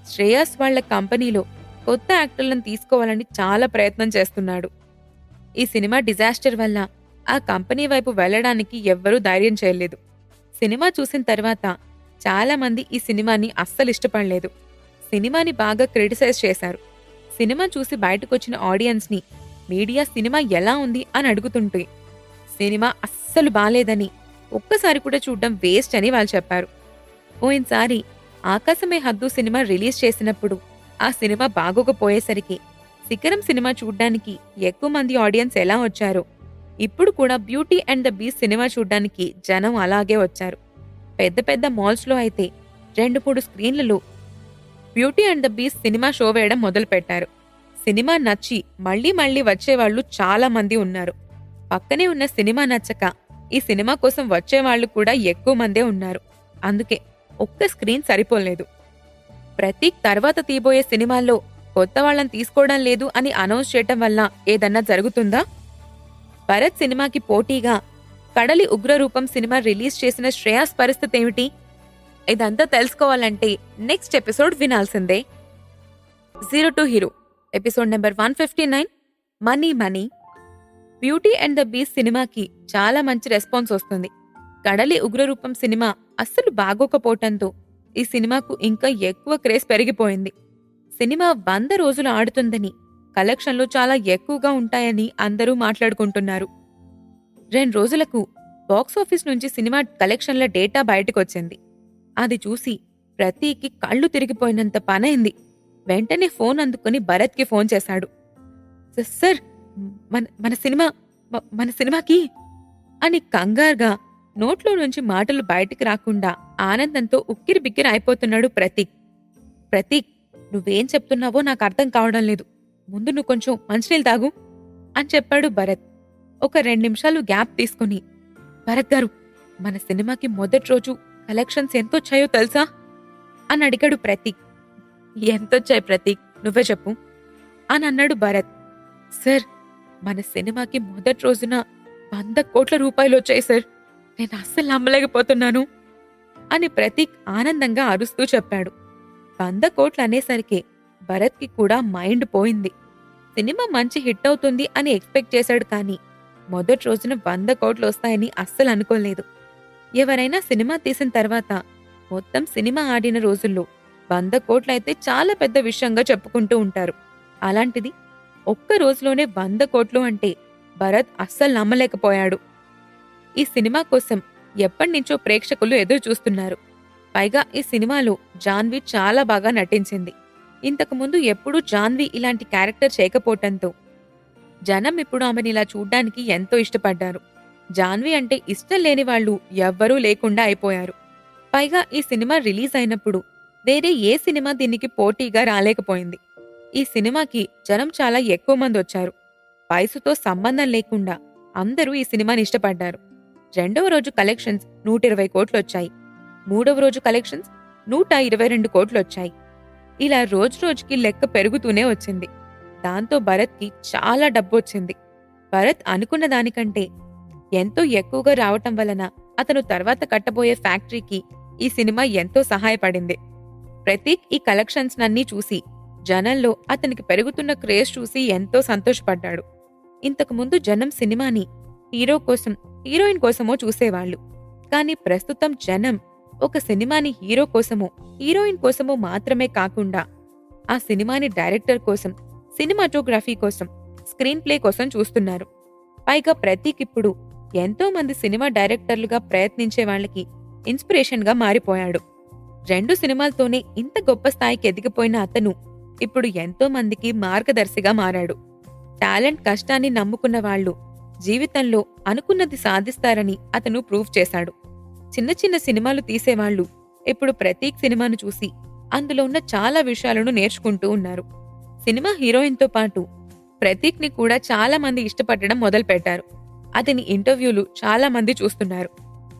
శ్రేయాస్ వాళ్ల కంపెనీలో కొత్త యాక్టర్లను తీసుకోవాలని చాలా ప్రయత్నం చేస్తున్నాడు. ఈ సినిమా డిజాస్టర్ వల్ల ఆ కంపెనీ వైపు వెళ్లడానికి ఎవ్వరూ ధైర్యం చేయలేదు. సినిమా చూసిన తర్వాత చాలా మంది ఈ సినిమాని అస్సలు ఇష్టపడలేదు. సినిమాని బాగా క్రిటిసైజ్ చేశారు. సినిమా చూసి బయటకొచ్చిన ఆడియన్స్ని మీడియా సినిమా ఎలా ఉంది అని అడుగుతుంటే సినిమా అస్సలు బాలేదని, ఒక్కసారి కూడా చూడ్డం వేస్ట్ అని వాళ్ళు చెప్పారు. పోయినసారి ఆకాశమే హద్దు సినిమా రిలీజ్ చేసినప్పుడు ఆ సినిమా బాగోకపోయేసరికి శిఖరం సినిమా చూడ్డానికి ఎక్కువ మంది ఆడియన్స్ ఎలా వచ్చారో ఇప్పుడు కూడా beauty and the beast cinema చూడ్డానికి జనం అలాగే వచ్చారు. పెద్ద పెద్ద మాల్స్లో అయితే 2-3 స్క్రీన్లలో beauty and the beast cinema show వేయడం మొదలుపెట్టారు. సినిమా నచ్చి మళ్లీ మళ్లీ వచ్చేవాళ్లు చాలా మంది ఉన్నారు. పక్కనే ఉన్న సినిమా నచ్చక ఈ సినిమా కోసం వచ్చేవాళ్లు కూడా ఎక్కువ మందే ఉన్నారు. అందుకే ఒక్క స్క్రీన్ సరిపోలేదు. ప్రతీక్ తర్వాత తీయబోయే సినిమాల్లో కొత్త వాళ్ళని తీసుకోవడం లేదు అని అనౌన్స్ చేయటం వల్ల ఏదన్నా జరుగుతుందా? భరత్ సినిమాకి పోటీగా కడలి ఉగ్రరూపం సినిమా రిలీజ్ చేసిన శ్రేయాస్ పరిస్థితి ఏమిటి? ఇదంతా తెలుసుకోవాలంటే నెక్స్ట్ ఎపిసోడ్ వినాల్సిందే. 02 hero episode number 159 money money. Beauty and the beast సినిమాకి చాలా మంచి రెస్పాన్స్ వస్తుంది. కడలి ఉగ్రరూపం సినిమా అస్సలు బాగోకపోవటంతో ఈ సినిమాకు ఇంకా ఎక్కువ క్రేజ్ పెరిగిపోయింది. సినిమా 100 రోజులు ఆడుతుందని, కలెక్షన్లు చాలా ఎక్కువగా ఉంటాయని అందరూ మాట్లాడుకుంటున్నారు. 2 రోజులకు బాక్సాఫీస్ నుంచి సినిమా కలెక్షన్ల డేటా బయటకొచ్చింది. అది చూసి ప్రతీకి కళ్ళు తిరిగిపోయినంత పనైంది. వెంటనే ఫోన్ అందుకుని భరత్కి ఫోన్ చేశాడు. సార్, మన సినిమాకి అని కంగారుగా నోట్లో నుంచి మాటలు బయటికి రాకుండా ఆనందంతో ఉక్కిరి బిక్కిరి అయిపోతున్నాడు ప్రతీక్. ప్రతీక్, నువ్వేం చెప్తున్నావో నాకు అర్థం కావడం లేదు. ముందు నువ్వు కొంచెం మంచినీళ్ళు తాగు అని చెప్పాడు భరత్. ఒక 2 నిమిషాలు గ్యాప్ తీసుకుని, భరత్ గారు, మన సినిమాకి మొదటి రోజు కలెక్షన్స్ ఎంతొచ్చాయో తెలుసా అని అడిగాడు ప్రతీక్. ఎంతొచ్చాయి ప్రతీక్, నువ్వే చెప్పు అని అన్నాడు భరత్. సార్, మన సినిమాకి మొదటి రోజున 100 కోట్ల రూపాయలు వచ్చాయి సార్. నేను అస్సలు నమ్మలేకపోతున్నాను అని ప్రతీక్ ఆనందంగా అరుస్తూ చెప్పాడు. 100 కోట్లు అనేసరికి భరత్కి కూడా మైండ్ పోయింది. సినిమా మంచి హిట్ అవుతుంది అని ఎక్స్పెక్ట్ చేశాడు, కానీ మొదటి రోజున 100 కోట్లు వస్తాయని అస్సలు అనుకోలేదు. ఎవరైనా సినిమా తీసిన తర్వాత మొత్తం సినిమా ఆడిన రోజుల్లో 100 కోట్లయితే చాలా పెద్ద విషయంగా చెప్పుకుంటూ ఉంటారు. అలాంటిది ఒక్క రోజులోనే 100 కోట్లు అంటే భరత్ అస్సలు నమ్మలేకపోయాడు. ఈ సినిమా కోసం ఎప్పటినుంచో ప్రేక్షకులు ఎదురు చూస్తున్నారు. పైగా ఈ సినిమాలో జాన్వీ చాలా బాగా నటించింది. ఇంతకుముందు ఎప్పుడూ జాన్వీ ఇలాంటి క్యారెక్టర్ చేయకపోవటంతో జనం ఇప్పుడు ఆమెనిలా చూడ్డానికి ఎంతో ఇష్టపడ్డారు. జాన్వీ అంటే ఇష్టం లేని వాళ్ళు ఎవ్వరూ లేకుండా అయిపోయారు. పైగా ఈ సినిమా రిలీజ్ అయినప్పుడు వేరే ఏ సినిమా దీనికి పోటీగా రాలేకపోయింది. ఈ సినిమాకి జనం చాలా ఎక్కువ మంది వచ్చారు. వయసుతో సంబంధం లేకుండా అందరూ ఈ సినిమాని ఇష్టపడ్డారు. రెండవ రోజు కలెక్షన్స్ 120 కోట్లొచ్చాయి. మూడవ రోజు కలెక్షన్స్ 122 కోట్లొచ్చాయి. ఇలా రోజురోజుకి లెక్క పెరుగుతూనే వచ్చింది. దాంతో భరత్కి చాలా డబ్బొచ్చింది. భరత్ అనుకున్న దానికంటే ఎంతో ఎక్కువగా రావటం వలన అతను తర్వాత కట్టబోయే ఫ్యాక్టరీకి ఈ సినిమా ఎంతో సహాయపడింది. ప్రతీక్ ఈ కలెక్షన్స్ నన్నీ చూసి జనంలో అతనికి పెరుగుతున్న క్రేజ్ చూసి ఎంతో సంతోషపడ్డాడు. ఇంతకుముందు జనం సినిమాని హీరో కోసం, హీరోయిన్ కోసమో చూసేవాళ్లు. కానీ ప్రస్తుతం జనం ఒక సినిమాని హీరో కోసమో, హీరోయిన్ కోసమో మాత్రమే కాకుండా ఆ సినిమాని డైరెక్టర్ కోసం, సినిమాటోగ్రఫీ కోసం, స్క్రీన్ ప్లే కోసం చూస్తున్నారు. పైగా ప్రతీక్ ఇప్పుడు ఎంతో మంది సినిమా డైరెక్టర్లుగా ప్రయత్నించే వాళ్ళకి ఇన్స్పిరేషన్గా మారిపోయాడు. 2 సినిమాలతోనే ఇంత గొప్ప స్థాయికి ఎదిగిపోయిన అతను ఇప్పుడు ఎంతో మందికి మార్గదర్శిగా మారాడు. టాలెంట్, కష్టాన్ని నమ్ముకున్న వాళ్ళు జీవితంలో అనుకున్నది సాధిస్తారని అతను ప్రూవ్ చేశాడు. చిన్న చిన్న సినిమాలు తీసేవాళ్లు ఇప్పుడు ప్రతీక్ సినిమాను చూసి అందులో ఉన్న చాలా విషయాలను నేర్చుకుంటూ ఉన్నారు. సినిమా హీరోయిన్తో పాటు ప్రతీక్ని కూడా చాలా మంది ఇష్టపడడం మొదలుపెట్టారు. అతని ఇంటర్వ్యూలు చాలా మంది చూస్తున్నారు.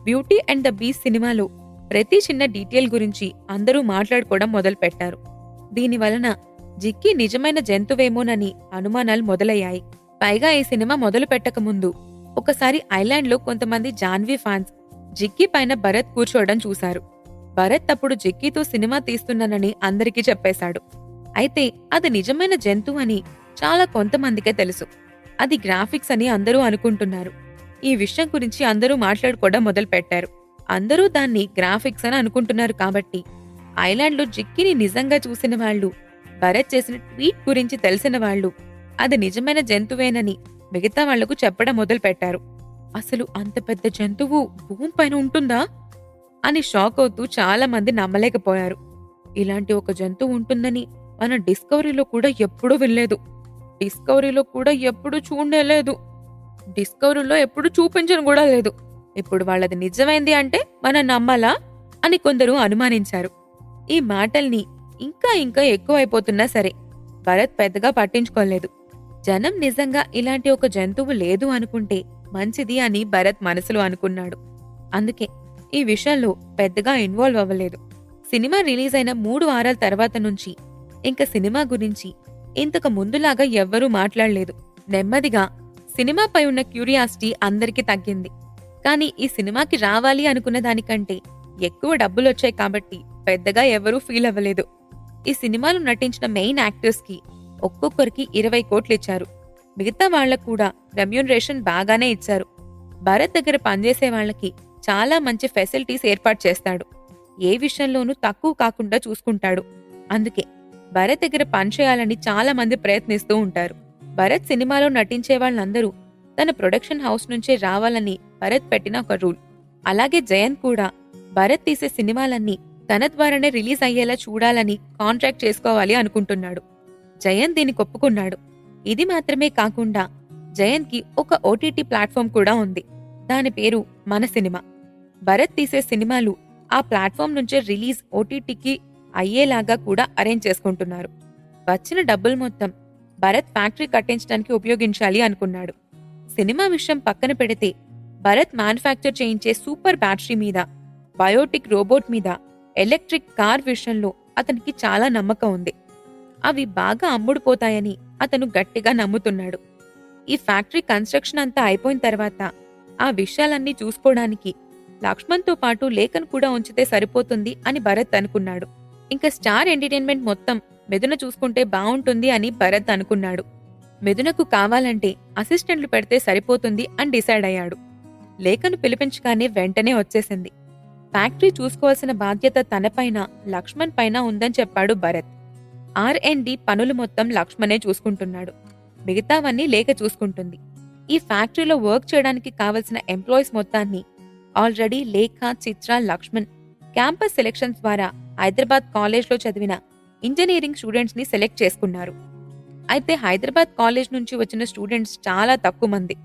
బ్యూటీ అండ్ ద బీస్ట్ సినిమాలో ప్రతి చిన్న డీటెయిల్ గురించి అందరూ మాట్లాడుకోవడం మొదలుపెట్టారు. దీనివలన జిక్కీ నిజమైన జంతువేమోనని అనుమానాలు మొదలయ్యాయి. పైగా ఈ సినిమా మొదలు పెట్టకముందు ఒకసారి ఐలాండ్లో కొంతమంది జాన్వీ ఫ్యాన్స్ జిక్కీ పైన భరత్ కూర్చోవడం చూశారు. భరత్ అప్పుడు జిక్కీతో సినిమా తీస్తున్నానని అందరికీ చెప్పేశాడు. అయితే అది నిజమైన జంతువు అని చాలా కొంతమందికే తెలుసు. అది గ్రాఫిక్స్ అని అందరూ అనుకుంటున్నారు. ఈ విషయం గురించి అందరూ మాట్లాడుకోవడం మొదలుపెట్టారు. అందరూ దాన్ని గ్రాఫిక్స్ అని అనుకుంటున్నారు కాబట్టి ఐలాండ్లో జిక్కీని నిజంగా చూసిన వాళ్ళు, భరత్ చేసిన ట్వీట్ గురించి తెలిసిన వాళ్ళు అది నిజమైన జంతువేనని మిగతా వాళ్లకు చెప్పడం మొదలుపెట్టారు. అసలు అంత పెద్ద జంతువు భూమి పైన ఉంటుందా అని షాక్ అవుతూ చాలా మంది నమ్మలేకపోయారు. ఇలాంటి ఒక జంతువు ఉంటుందని మన డిస్కవరీలో కూడా ఎప్పుడూ వినలేదు. డిస్కవరీలో కూడా ఎప్పుడూ చూడలేదు. డిస్కవరీలో ఎప్పుడూ చూపించను కూడా లేదు. ఇప్పుడు వాళ్ళది నిజమైంది అంటే మనం నమ్మాలా అని కొందరు అనుమానించారు. ఈ మాటల్ని ఇంకా ఇంకా ఎక్కువైపోతున్నా సరే భరత్ పెద్దగా పట్టించుకోలేదు. జనం నిజంగా ఇలాంటి ఒక జంతువు లేదు అనుకుంటే మంచిది అని భరత్ మనసులో అనుకున్నాడు. అందుకే ఈ విషయంలో పెద్దగా ఇన్వాల్వ్ అవ్వలేదు. సినిమా రిలీజ్ అయిన 3 వారాల తర్వాత నుంచి ఇంక సినిమా గురించి ఇంతకు ముందులాగా ఎవ్వరూ మాట్లాడలేదు. నెమ్మదిగా సినిమాపై ఉన్న క్యూరియాసిటీ అందరికీ తగ్గింది. కానీ ఈ సినిమాకి రావాలి అనుకున్న దానికంటే ఎక్కువ డబ్బులొచ్చాయి కాబట్టి పెద్దగా ఎవరూ ఫీల్ అవ్వలేదు. ఈ సినిమాలో నటించిన మెయిన్ యాక్టర్స్ కి ఒక్కొక్కరికి 20 కోట్లు ఇచ్చారు. మిగతా వాళ్లకు కూడా రెమ్యూనరేషన్ బాగానే ఇచ్చారు. భరత్ దగ్గర పనిచేసే వాళ్లకి చాలా మంచి ఫెసిలిటీస్ ఏర్పాటు చేస్తాడు. ఏ విషయంలోనూ తక్కువ కాకుండా చూసుకుంటాడు. అందుకే భరత్ దగ్గర పనిచేయాలని చాలా మంది ప్రయత్నిస్తూ ఉంటారు. భరత్ సినిమాలో నటించే వాళ్ళందరూ తన ప్రొడక్షన్ హౌస్ నుంచే రావాలని భరత్ పెట్టిన ఒక రూల్. అలాగే జయంత్ కూడా భరత్ తీసే సినిమాలన్నీ తన ద్వారానే రిలీజ్ అయ్యేలా చూడాలని కాంట్రాక్ట్ చేసుకోవాలి అనుకుంటున్నాడు. జయంత్ దీనికి ఒప్పుకున్నాడు. ఇది మాత్రమే కాకుండా జయంత్ కి ఒక ఓటీటీ ప్లాట్ఫామ్ కూడా ఉంది. దాని పేరు మన సినిమా. భరత్ తీసే సినిమాలు ఆ ప్లాట్ఫామ్ నుంచే రిలీజ్ ఓటీటీకి అయ్యేలాగా కూడా అరేంజ్ చేసుకుంటున్నారు. వచ్చిన డబ్బులు మొత్తం భరత్ ఫ్యాక్టరీ కట్టించడానికి ఉపయోగించాలి అనుకున్నాడు. సినిమా విషయం పక్కన పెడితే భరత్ మ్యానుఫ్యాక్చర్ చేయించే సూపర్ బ్యాటరీ మీద, బయోటిక్ రోబోట్ మీద, ఎలక్ట్రిక్ కార్ విషయంలో అతనికి చాలా నమ్మకం ఉంది. అవి బాగా అమ్ముడుపోతాయని అతను గట్టిగా నమ్ముతున్నాడు. ఈ ఫ్యాక్టరీ కన్స్ట్రక్షన్ అంతా అయిపోయిన తర్వాత ఆ విషయాలన్నీ చూసుకోవడానికి లక్ష్మణ్తో పాటు లేఖన్ కూడా ఉంచితే సరిపోతుంది అని భరత్ అనుకున్నాడు. ఇంకా స్టార్ ఎంటర్టైన్మెంట్ మొత్తం మిథున చూసుకుంటే బావుంటుంది అని భరత్ అనుకున్నాడు. మిథునకు కావాలంటే అసిస్టెంట్లు పెడితే సరిపోతుంది అని డిసైడ్ అయ్యాడు. లేఖను పిలిపించగానే వెంటనే వచ్చేసింది. ఫ్యాక్టరీ చూసుకోవాల్సిన బాధ్యత తనపైన, లక్ష్మణ్ పైన ఉందని చెప్పాడు భరత్. R&D పనులు మొత్తం లక్ష్మణే చూసుకుంటున్నాడు. మిగతావన్నీ లేఖ చూసుకుంటుంది. ఈ ఫ్యాక్టరీలో వర్క్ చేయడానికి కావలసిన ఎంప్లాయీస్ మొత్తాన్ని ఆల్రెడీ లేఖ, చిత్ర, లక్ష్మణ్ క్యాంపస్ సెలెక్షన్స్ ద్వారా హైదరాబాద్ కాలేజ్లో చదివిన ఇంజనీరింగ్ స్టూడెంట్స్ ని సెలెక్ట్ చేసుకున్నారు. అయితే హైదరాబాద్ కాలేజ్ నుంచి వచ్చిన స్టూడెంట్స్ చాలా తక్కువ మంది.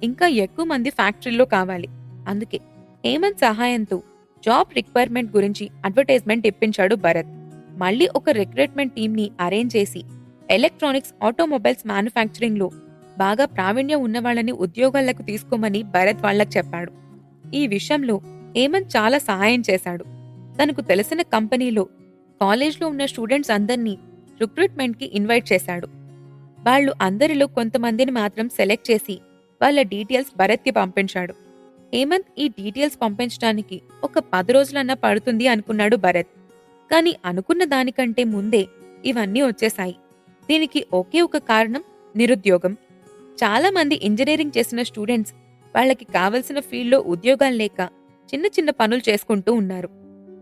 ఇంకా ఎక్కువ మంది ఫ్యాక్టరీలో కావాలి. అందుకే హేమంత్ సహాయంతో జాబ్ రిక్వైర్మెంట్ గురించి అడ్వర్టైజ్మెంట్ ఇప్పించాడు భరత్. మళ్ళీ ఒక రిక్రూట్మెంట్ టీమ్ ని అరేంజ్ చేసి ఎలక్ట్రానిక్స్, ఆటోమొబైల్స్ మ్యానుఫ్యాక్చరింగ్ లో బాగా ప్రావీణ్యం ఉన్న వాళ్ళని ఉద్యోగాలకు తీసుకోమని భరత్ వాళ్లకు చెప్పాడు. ఈ విషయంలో హేమంత్ చాలా సహాయం చేశాడు. తనకు తెలిసిన కంపెనీలో కాలేజ్లో ఉన్న స్టూడెంట్స్ అందర్నీ రిక్రూట్మెంట్ కి ఇన్వైట్ చేశాడు. వాళ్ళు అందరిలో కొంతమందిని మాత్రం సెలెక్ట్ చేసి వాళ్ళ డీటెయిల్స్ భరత్ కి పంపించాడు. హేమంత్ ఈ డీటెయిల్స్ పంపించడానికి ఒక 10 రోజులన్నా పడుతుంది అనుకున్నాడు భరత్. కానీ అనుకున్న దానికంటే ముందే ఇవన్నీ వచ్చేశాయి. దీనికి ఒకే ఒక కారణం నిరుద్యోగం. చాలా మంది ఇంజనీరింగ్ చేసిన స్టూడెంట్స్ వాళ్ళకి కావలసిన ఫీల్డ్లో ఉద్యోగాలు లేక చిన్న చిన్న పనులు చేసుకుంటూ ఉన్నారు.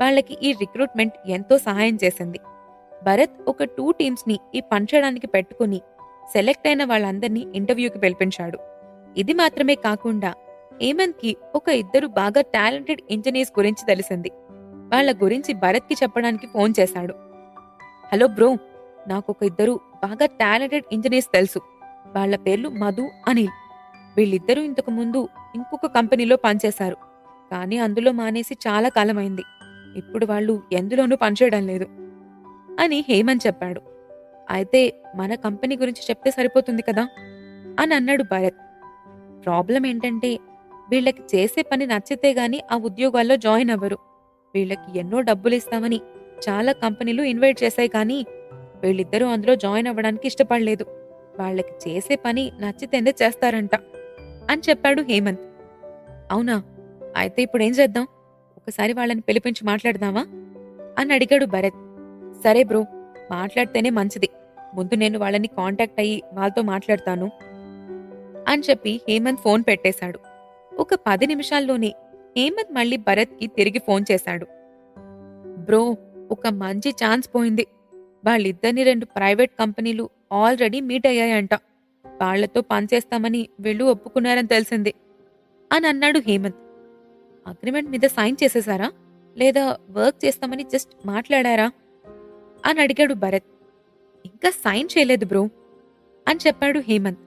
వాళ్ళకి ఈ రిక్రూట్మెంట్ ఎంతో సహాయం చేసింది. భరత్ ఒక 2 టీమ్స్ ని ఈ పని చేయడానికి పెట్టుకుని సెలెక్ట్ అయిన వాళ్ళందర్నీ ఇంటర్వ్యూకి పిలిపించాడు. ఇది మాత్రమే కాకుండా హేమంత్ కి ఒక 2 బాగా టాలెంటెడ్ ఇంజనీర్స్ గురించి తెలిసింది. వాళ్ళ గురించి భరత్ కి చెప్పడానికి ఫోన్ చేశాడు. హలో బ్రో, నాకొక 2 బాగా టాలెంటెడ్ ఇంజనీర్స్ తెలుసు. వాళ్ళ పేర్లు మధు, అనిల్. వీళ్ళిద్దరూ ఇంతకు ముందు ఇంకొక కంపెనీలో పనిచేశారు. కానీ అందులో మానేసి చాలా కాలమైంది. ఇప్పుడు వాళ్ళు ఎందులోనూ పనిచేయడం లేదు అని హేమంత్ చెప్పాడు. అయితే మన కంపెనీ గురించి చెప్తే సరిపోతుంది కదా అని అన్నాడు భరత్. ప్రాబ్లం ఏంటంటే వీళ్ళకి చేసే పని నచ్చితే గాని ఆ ఉద్యోగాల్లో జాయిన్ అవ్వరు. వీళ్ళకి ఎన్నో డబ్బులు ఇస్తామని చాలా కంపెనీలు ఇన్వైట్ చేశాయి, కానీ వీళ్ళిద్దరూ అందులో జాయిన్ అవ్వడానికి ఇష్టపడలేదు. వాళ్ళకి చేసే పని నచ్చితేనే చేస్తారంట అని చెప్పాడు హేమంత్. అవునా, అయితే ఇప్పుడేం చేద్దాం? ఒకసారి వాళ్ళని పిలిపించి మాట్లాడదామా అని అడిగాడు భరత్. సరే బ్రో, మాట్లాడితేనే మంచిది. ముందు నేను వాళ్ళని కాంటాక్ట్ అయ్యి వాళ్ళతో మాట్లాడతాను అని చెప్పి హేమంత్ ఫోన్ పెట్టేశాడు. ఒక 10 నిమిషాల్లోనే హేమంత్ మళ్ళీ భరత్ కి తిరిగి ఫోన్ చేశాడు. బ్రో, ఒక మంచి ఛాన్స్ పోయింది. వాళ్ళిద్దరిని 2 ప్రైవేట్ కంపెనీలు ఆల్రెడీ మీట్ అయ్యాయంట. వాళ్లతో పనిచేస్తామని వీళ్ళు ఒప్పుకున్నారని తెలిసింది అని అన్నాడు హేమంత్. అగ్రిమెంట్ మీద సైన్ చేసేశారా, లేదా వర్క్ చేస్తామని జస్ట్ మాట్లాడారా అని అడిగాడు భరత్. ఇంకా సైన్ చేయలేదు బ్రో అని చెప్పాడు హేమంత్.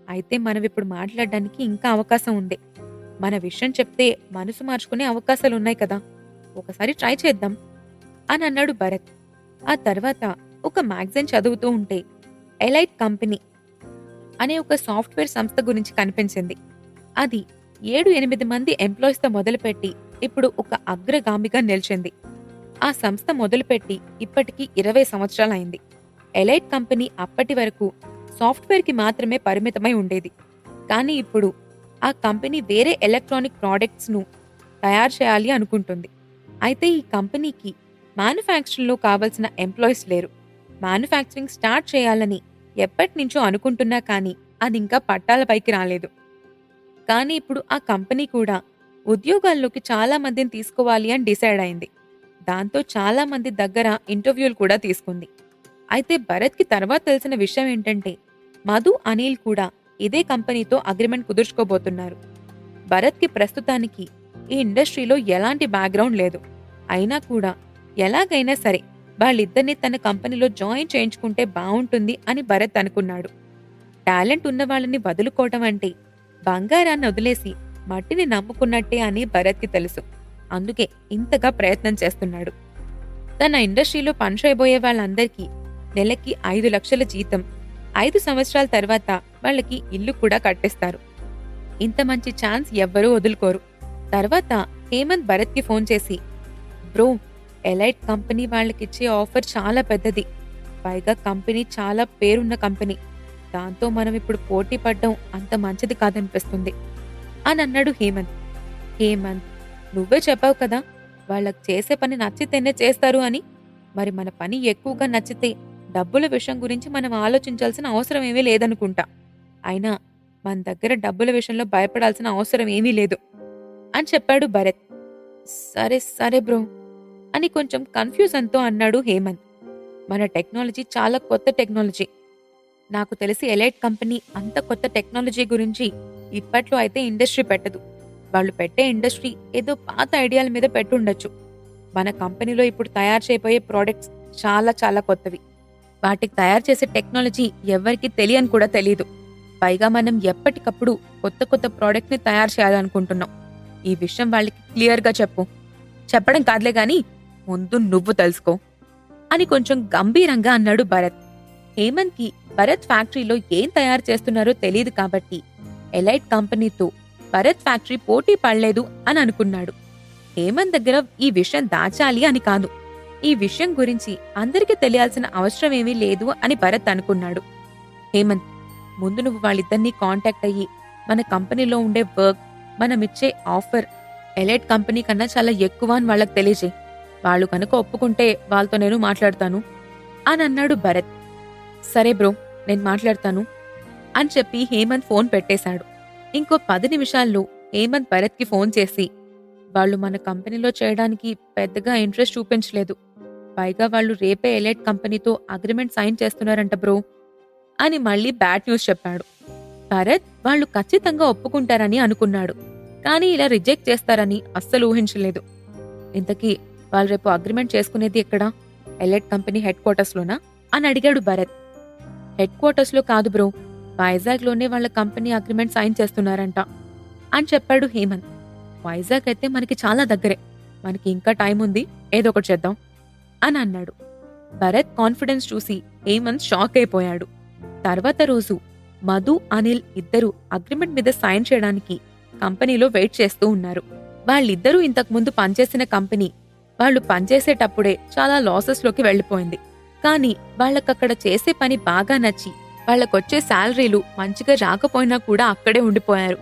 అయితే మనమిప్పుడు మాట్లాడడానికి ఇంకా అవకాశం ఉంది. మన విషయం చెప్తే మనసు మార్చుకునే అవకాశాలున్నాయి కదా, ఒకసారి ట్రై చేద్దాం అని అన్నాడు భరత్. ఆ తర్వాత ఒక మ్యాగజైన్ చదువుతూ ఉంటే ఎలైట్ కంపెనీ అనే ఒక సాఫ్ట్వేర్ సంస్థ గురించి కనిపించింది. అది 7-8 మంది ఎంప్లాయీస్తో మొదలుపెట్టి ఇప్పుడు ఒక అగ్రగామిగా నిలిచింది. ఆ సంస్థ మొదలుపెట్టి ఇప్పటికీ 20 సంవత్సరాలైంది. ఎలైట్ కంపెనీ అప్పటి వరకు సాఫ్ట్వేర్కి మాత్రమే పరిమితమై ఉండేది. కానీ ఇప్పుడు ఆ కంపెనీ వేరే ఎలక్ట్రానిక్ ప్రోడక్ట్స్ను తయారు చేయాలి అనుకుంటుంది. అయితే ఈ కంపెనీకి మ్యానుఫ్యాక్చరింగ్లో కావలసిన ఎంప్లాయీస్ లేరు. మ్యానుఫ్యాక్చరింగ్ స్టార్ట్ చేయాలని ఎప్పటినుంచో అనుకుంటున్నా కానీ అది ఇంకా పట్టాలపైకి రాలేదు. కానీ ఇప్పుడు ఆ కంపెనీ కూడా ఉద్యోగాల్లోకి చాలా మందిని తీసుకోవాలి అని డిసైడ్ అయింది. దాంతో చాలా మంది దగ్గర ఇంటర్వ్యూలు కూడా తీసుకుంది. అయితే భరత్కి తర్వాత తెలిసిన విషయం ఏంటంటే మధు, అనిల్ కూడా ఇదే కంపెనీతో అగ్రిమెంట్ కుదుర్చుకోబోతున్నారు. భరత్కి ప్రస్తుతానికి ఈ ఇండస్ట్రీలో ఎలాంటి బ్యాక్గ్రౌండ్ లేదు. అయినా కూడా ఎలాగైనా సరే వాళ్ళిద్దరినీ తన కంపెనీలో జాయిన్ చేయించుకుంటే బావుంటుంది అని భరత్ అనుకున్నాడు. టాలెంట్ ఉన్న వాళ్ళని వదులుకోవటం అంటే బంగారాన్ని వదిలేసి మట్టిని నమ్ముకున్నట్టే అని భరత్కి తెలుసు. అందుకే ఇంతగా ప్రయత్నం చేస్తున్నాడు. తన ఇండస్ట్రీలో పనిచేయబోయే వాళ్ళందరికీ నెలకి 5 లక్షల జీతం, 5 సంవత్సరాల తర్వాత వాళ్ళకి ఇల్లు కూడా కట్టిస్తారు. ఇంత మంచి ఛాన్స్ ఎవ్వరూ వదులుకోరు. తర్వాత హేమంత్ భరత్కి ఫోన్ చేసి, బ్రో, ఎలైట్ కంపెనీ వాళ్ళకిచ్చే ఆఫర్ చాలా పెద్దది. పైగా కంపెనీ చాలా పేరున్న కంపెనీ. దాంతో మనం ఇప్పుడు పోటీ పడ్డం అంత మంచిది కాదనిపిస్తుంది అని అన్నాడు హేమంత్. హేమంత్, నువ్వే చెప్పావు కదా వాళ్ళకి చేసే పని నచ్చితేనే చేస్తారు అని. మరి మన పని ఎక్కువగా నచ్చితే డబ్బుల విషయం గురించి మనం ఆలోచించాల్సిన అవసరం ఏమీ లేదనుకుంటా. అయినా మన దగ్గర డబ్బుల విషయంలో భయపడాల్సిన అవసరం ఏమీ లేదు అని చెప్పాడు భరత్. సరే సరే బ్రో అని కొంచెం కన్ఫ్యూజన్తో అన్నాడు హేమంత్. మన టెక్నాలజీ చాలా కొత్త టెక్నాలజీ. నాకు తెలిసి ఎలైట్ కంపెనీ అంత కొత్త టెక్నాలజీ గురించి ఇప్పట్లో అయితే ఇండస్ట్రీ పెట్టదు. వాళ్ళు పెట్టే ఇండస్ట్రీ ఏదో పాత ఐడియాల మీద పెట్టుండొచ్చు. మన కంపెనీలో ఇప్పుడు తయారు చేయబోయే ప్రోడక్ట్స్ చాలా చాలా కొత్తవి. వాటికి తయారు చేసే టెక్నాలజీ ఎవ్వరికీ తెలియని కూడా తెలీదు. పైగా మనం ఎప్పటికప్పుడు కొత్త కొత్త ప్రోడక్ట్ని తయారు చేయాలనుకుంటున్నాం. ఈ విషయం వాళ్ళకి క్లియర్గా చెప్పు. చెప్పడం కాదులే గాని ముందు నువ్వు తెలుసుకో అని కొంచెం గంభీరంగా అన్నాడు భరత్. హేమంత్కి భరత్ ఫ్యాక్టరీలో ఏం తయారు చేస్తున్నారో తెలియదు కాబట్టి ఎలైట్ కంపెనీతో భరత్ ఫ్యాక్టరీ పోటీ పడలేదు అని అనుకున్నాడు. హేమంత్ దగ్గర ఈ విషయం దాచాలి అని కాదు, ఈ విషయం గురించి అందరికీ తెలియాల్సిన అవసరమేమీ లేదు అని భరత్ అనుకున్నాడు. హేమంత్, ముందు నువ్వు వాళ్ళిద్దరినీ కాంటాక్ట్ అయ్యి మన కంపెనీలో ఉండే వర్క్, మనమిచ్చే ఆఫర్ ఎలైట్ కంపెనీ కన్నా చాలా ఎక్కువ అని వాళ్ళకి తెలియజేయి. వాళ్ళు కనుక ఒప్పుకుంటే వాళ్ళతో నేను మాట్లాడతాను అని అన్నాడు భరత్. సరే బ్రో, నేను మాట్లాడతాను అని చెప్పి హేమంత్ ఫోన్ పెట్టేశాడు. ఇంకో 10 నిమిషాల్లో హేమంత్ భరత్కి ఫోన్ చేసి, వాళ్ళు మన కంపెనీలో చేయడానికి పెద్దగా ఇంట్రెస్ట్ చూపించలేదు, పైగా వాళ్ళు రేపే ఎలైట్ కంపెనీతో అగ్రిమెంట్ సైన్ చేస్తున్నారంట బ్రో అని మళ్ళీ బ్యాడ్ న్యూస్ చెప్పాడు. భరత్ వాళ్ళు ఖచ్చితంగా ఒప్పుకుంటారని అనుకున్నాడు, కానీ ఇలా రిజెక్ట్ చేస్తారని అస్సలు ఊహించలేదు. ఇంతకీ వాళ్ళు రేపు అగ్రిమెంట్ చేసుకునేది ఎక్కడా? ఎలైట్ కంపెనీ హెడ్ క్వార్టర్స్లోనా అని అడిగాడు భరత్. హెడ్ క్వార్టర్స్లో కాదు బ్రో, వైజాగ్లోనే వాళ్ళ కంపెనీ అగ్రిమెంట్ సైన్ చేస్తున్నారంట అని చెప్పాడు హేమంత్. వైజాగ్ అయితే మనకి చాలా దగ్గరే, మనకి ఇంకా టైం ఉంది, ఏదో ఒకటి చేద్దాం అని అన్నాడు. భరత్ కాన్ఫిడెన్స్ చూసి హేమంత్ షాక్ అయిపోయాడు. తర్వాత రోజు మధు, అనిల్ ఇద్దరూ అగ్రిమెంట్ మీద సైన్ చేయడానికి కంపెనీలో వెయిట్ చేస్తూ ఉన్నారు. వాళ్ళిద్దరూ ఇంతకుముందు పనిచేసిన కంపెనీ వాళ్ళు పనిచేసేటప్పుడే చాలా లాసెస్లోకి వెళ్లిపోయింది. కానీ వాళ్ళకక్కడ చేసే పని బాగా నచ్చి వాళ్ళకొచ్చే శాలరీలు మంచిగా రాకపోయినా కూడా అక్కడే ఉండిపోయారు.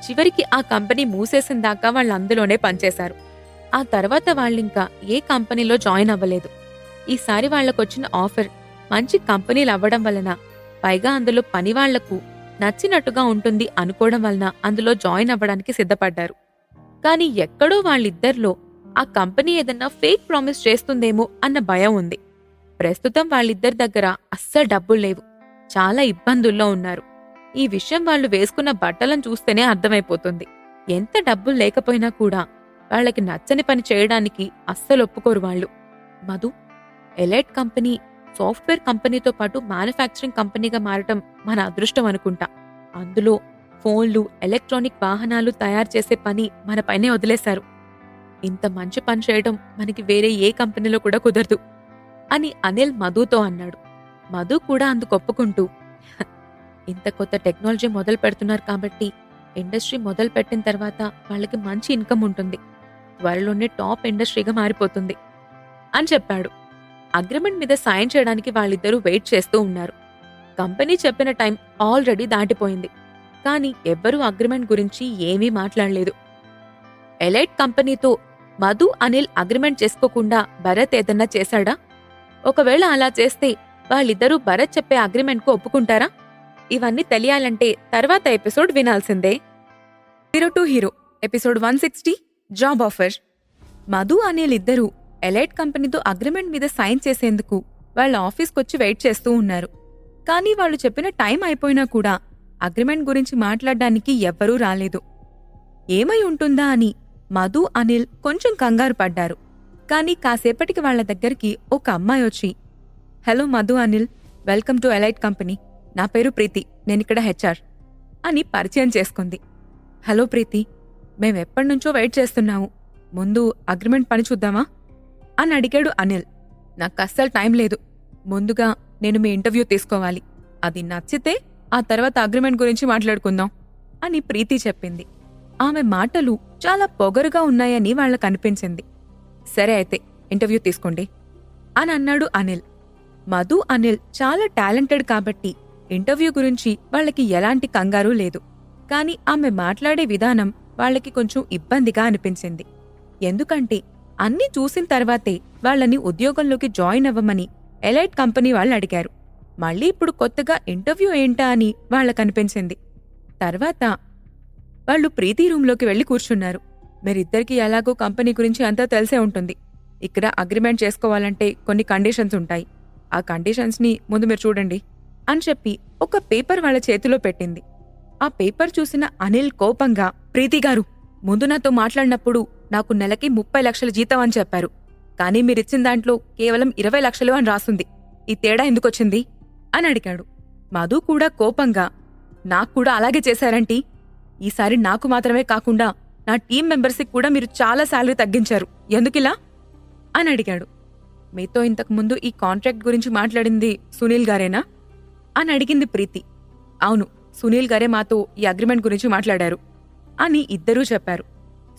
చివరికి ఆ కంపెనీ మూసేసిన దాకా వాళ్ళు అందులోనే పనిచేశారు. ఆ తర్వాత వాళ్ళింకా ఏ కంపెనీలో జాయిన్ అవ్వలేదు. ఈసారి వాళ్లకొచ్చిన ఆఫర్ మంచి కంపెనీలు అవ్వడం వలన, పైగా అందులో పని వాళ్లకు నచ్చినట్టుగా ఉంటుంది అనుకోవడం వలన అందులో జాయిన్ అవ్వడానికి సిద్ధపడ్డారు. కానీ ఎక్కడో వాళ్ళిద్దరిలో ఆ కంపెనీ ఏదన్నా ఫేక్ ప్రామిస్ చేస్తుందేమో అన్న భయం ఉంది. ప్రస్తుతం వాళ్ళిద్దరి దగ్గర అస్సలు డబ్బులు లేవు, చాలా ఇబ్బందుల్లో ఉన్నారు. ఈ విషయం వాళ్ళు వేసుకున్న బట్టలను చూస్తేనే అర్థమైపోతుంది. ఎంత డబ్బులు లేకపోయినా కూడా వాళ్ళకి నచ్చని పని చేయడానికి అస్సలు ఒప్పుకోరు వాళ్ళు. మధు, ఎలైట్ కంపెనీ సాఫ్ట్వేర్ కంపెనీతో పాటు మ్యానుఫ్యాక్చరింగ్ కంపెనీగా మారటం మన అదృష్టం అనుకుంటా. అందులో ఫోన్లు, ఎలక్ట్రానిక్ వాహనాలు తయారు చేసే పని మన పైనే వదిలేశారు. ఇంత మంచి పని చేయడం మనకి వేరే ఏ కంపెనీలో కూడా కుదరదు అని అనిల్ మధుతో అన్నాడు. మధు కూడా అందుకు ఒప్పుకుంటూ, ఇంత కొత్త టెక్నాలజీ మొదలు పెడుతున్నారు కాబట్టి ఇండస్ట్రీ మొదలు పెట్టిన తర్వాత వాళ్ళకి మంచి ఇన్కమ్ ఉంటుంది, త్వరలోనే టాప్ ఇండస్ట్రీగా మారిపోతుంది అని చెప్పాడు. అగ్రిమెంట్ మీద సైన్ చేయడానికి వాళ్ళిద్దరూ వెయిట్ చేస్తూ ఉన్నారు. కంపెనీ చెప్పిన టైం ఆల్రెడీ దాటిపోయింది, కానీ ఎవ్వరూ అగ్రిమెంట్ గురించి ఏమీ మాట్లాడలేదు. ఎలైట్ కంపెనీతో మధు, అనిల్ అగ్రిమెంట్ చేసుకోకుండా భరత్ ఏదన్నా చేశాడా? ఒకవేళ అలా చేస్తే వాళ్ళిద్దరూ భరత్ చెప్పే అగ్రిమెంట్కు ఒప్పుకుంటారా? ఇవన్నీ తెలియాలంటే తర్వాత ఎపిసోడ్ వినాల్సిందే. Hero to hero episode 160 job offer. Madhu, Anil ఇద్దరూ ఎలైట్ కంపెనీతో అగ్రిమెంట్ మీద సైన్ చేసేందుకు వాళ్ళ ఆఫీస్కొచ్చి వెయిట్ చేస్తూ ఉన్నారు. కానీ వాళ్ళు చెప్పిన టైం అయిపోయినా కూడా అగ్రిమెంట్ గురించి మాట్లాడడానికి ఎవ్వరూ రాలేదు. ఏమై ఉంటుందా అని మధు, అనిల్ కొంచెం కంగారు పడ్డారు. కానీ కాసేపటికి వాళ్ల దగ్గరికి ఒక అమ్మాయి వచ్చి, hello Madhu, Anil, welcome to elite company, నా పేరు ప్రీతి, నేనిక్కడ హెచ్ఆర్ అని పరిచయం చేసుకుంది. హలో ప్రీతి, మేమెప్పటినుంచో వెయిట్ చేస్తున్నాము, ముందు అగ్రిమెంట్ పని చూద్దామా అని అడిగాడు అనిల్. నాకు అస్సలు టైం లేదు, ముందుగా నేను మీ ఇంటర్వ్యూ తీసుకోవాలి, అది నచ్చితే ఆ తర్వాత అగ్రిమెంట్ గురించి మాట్లాడుకుందాం అని ప్రీతి చెప్పింది. ఆమె మాటలు చాలా పొగరుగా ఉన్నాయని వాళ్లకనిపించింది. సరే అయితే ఇంటర్వ్యూ తీసుకోండి అని అన్నాడు అనిల్. మధు, అనిల్ చాలా టాలెంటెడ్ కాబట్టి ఇంటర్వ్యూ గురించి వాళ్ళకి ఎలాంటి కంగారు లేదు. కాని ఆమె మాట్లాడే విధానం వాళ్ళకి కొంచెం ఇబ్బందిగా అనిపించింది. ఎందుకంటే అన్నీ చూసిన తర్వాతే వాళ్ళని ఉద్యోగంలోకి జాయిన్ అవ్వమని ఎలైట్ కంపెనీ వాళ్ళు అడిగారు. మళ్ళీ ఇప్పుడు కొత్తగా ఇంటర్వ్యూ ఏంటా అని వాళ్ళకనిపించింది. తర్వాత వాళ్ళు ప్రీతి రూంలోకి వెళ్లి కూర్చున్నారు. మీరిద్దరికీ ఎలాగో కంపెనీ గురించి అంతా తెలిసే ఉంటుంది. ఇక్కడ అగ్రిమెంట్ చేసుకోవాలంటే కొన్ని కండిషన్స్ ఉంటాయి. ఆ కండిషన్స్ని ముందు మీరు చూడండి, అని చెప్పి ఒక పేపర్ వాళ్ళ చేతిలో పెట్టింది. ఆ పేపర్ చూసిన అనిల్ కోపంగా, ప్రీతిగారు, ముందు నాతో మాట్లాడినప్పుడు నాకు నెలకి 30 లక్షల జీతం అని చెప్పారు. కానీ మీరిచ్చిన దాంట్లో కేవలం 20 లక్షలు అని రాసుంది. ఈ తేడా ఎందుకొచ్చింది అని అడిగాడు. మధు కూడా కోపంగా, నాక్కూడా అలాగే చేశారంటీ. ఈసారి నాకు మాత్రమే కాకుండా నా టీం మెంబర్స్కి కూడా మీరు చాలా శాలరీ తగ్గించారు. ఎందుకిలా అని అడిగాడు. మీతో ఇంతకుముందు ఈ కాంట్రాక్ట్ గురించి మాట్లాడింది సునీల్ గారేనా అని అడిగింది ప్రీతి. అవును, సునీల్ గారే మాతో ఈ అగ్రిమెంట్ గురించి మాట్లాడారు అని ఇద్దరూ చెప్పారు.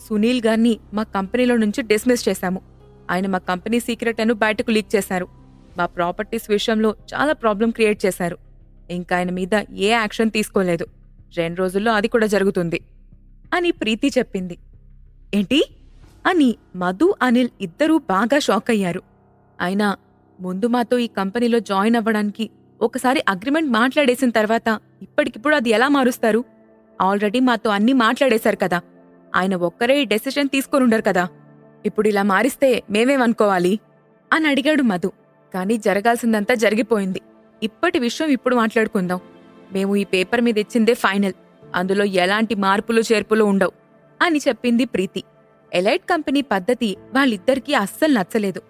సునీల్ గారిని మా కంపెనీలో నుంచి డిస్మిస్ చేశాము. ఆయన మా కంపెనీ సీక్రెట్ అను బయటకు లీక్ చేశారు. మా ప్రాపర్టీస్ విషయంలో చాలా ప్రాబ్లం క్రియేట్ చేశారు. ఇంకా ఆయన మీద ఏ యాక్షన్ తీసుకోలేదు. 2 రోజుల్లో అది కూడా జరుగుతుంది అని ప్రీతి చెప్పింది. ఏంటి అని మధు, అనిల్ ఇద్దరూ బాగా షాక్ అయ్యారు. అయినా ముందు మాతో ఈ కంపెనీలో జాయిన్ అవ్వడానికి ఒకసారి అగ్రిమెంట్ మాట్లాడేసిన తర్వాత ఇప్పటికిప్పుడు అది ఎలా మారుస్తారు? ఆల్రెడీ మాతో అన్నీ మాట్లాడేశారు కదా. ఆయన ఒక్కరే ఈ డెసిషన్ తీసుకొనుండరు కదా. ఇప్పుడు ఇలా మారిస్తే మేమేమనుకోవాలి అని అడిగాడు మధు. కానీ జరగాల్సిందంతా జరిగిపోయింది. ఇప్పటి విషయం ఇప్పుడు మాట్లాడుకుందాం. మేము ఈ పేపర్ మీద ఇచ్చిందే ఫైనల్. అందులో ఎలాంటి మార్పులు చేర్పులు ఉండవు అని చెప్పింది ప్రీతి. ఎలైట్ కంపెనీ పద్ధతి వాళ్ళిద్దరికీ అస్సలు నచ్చలేదు.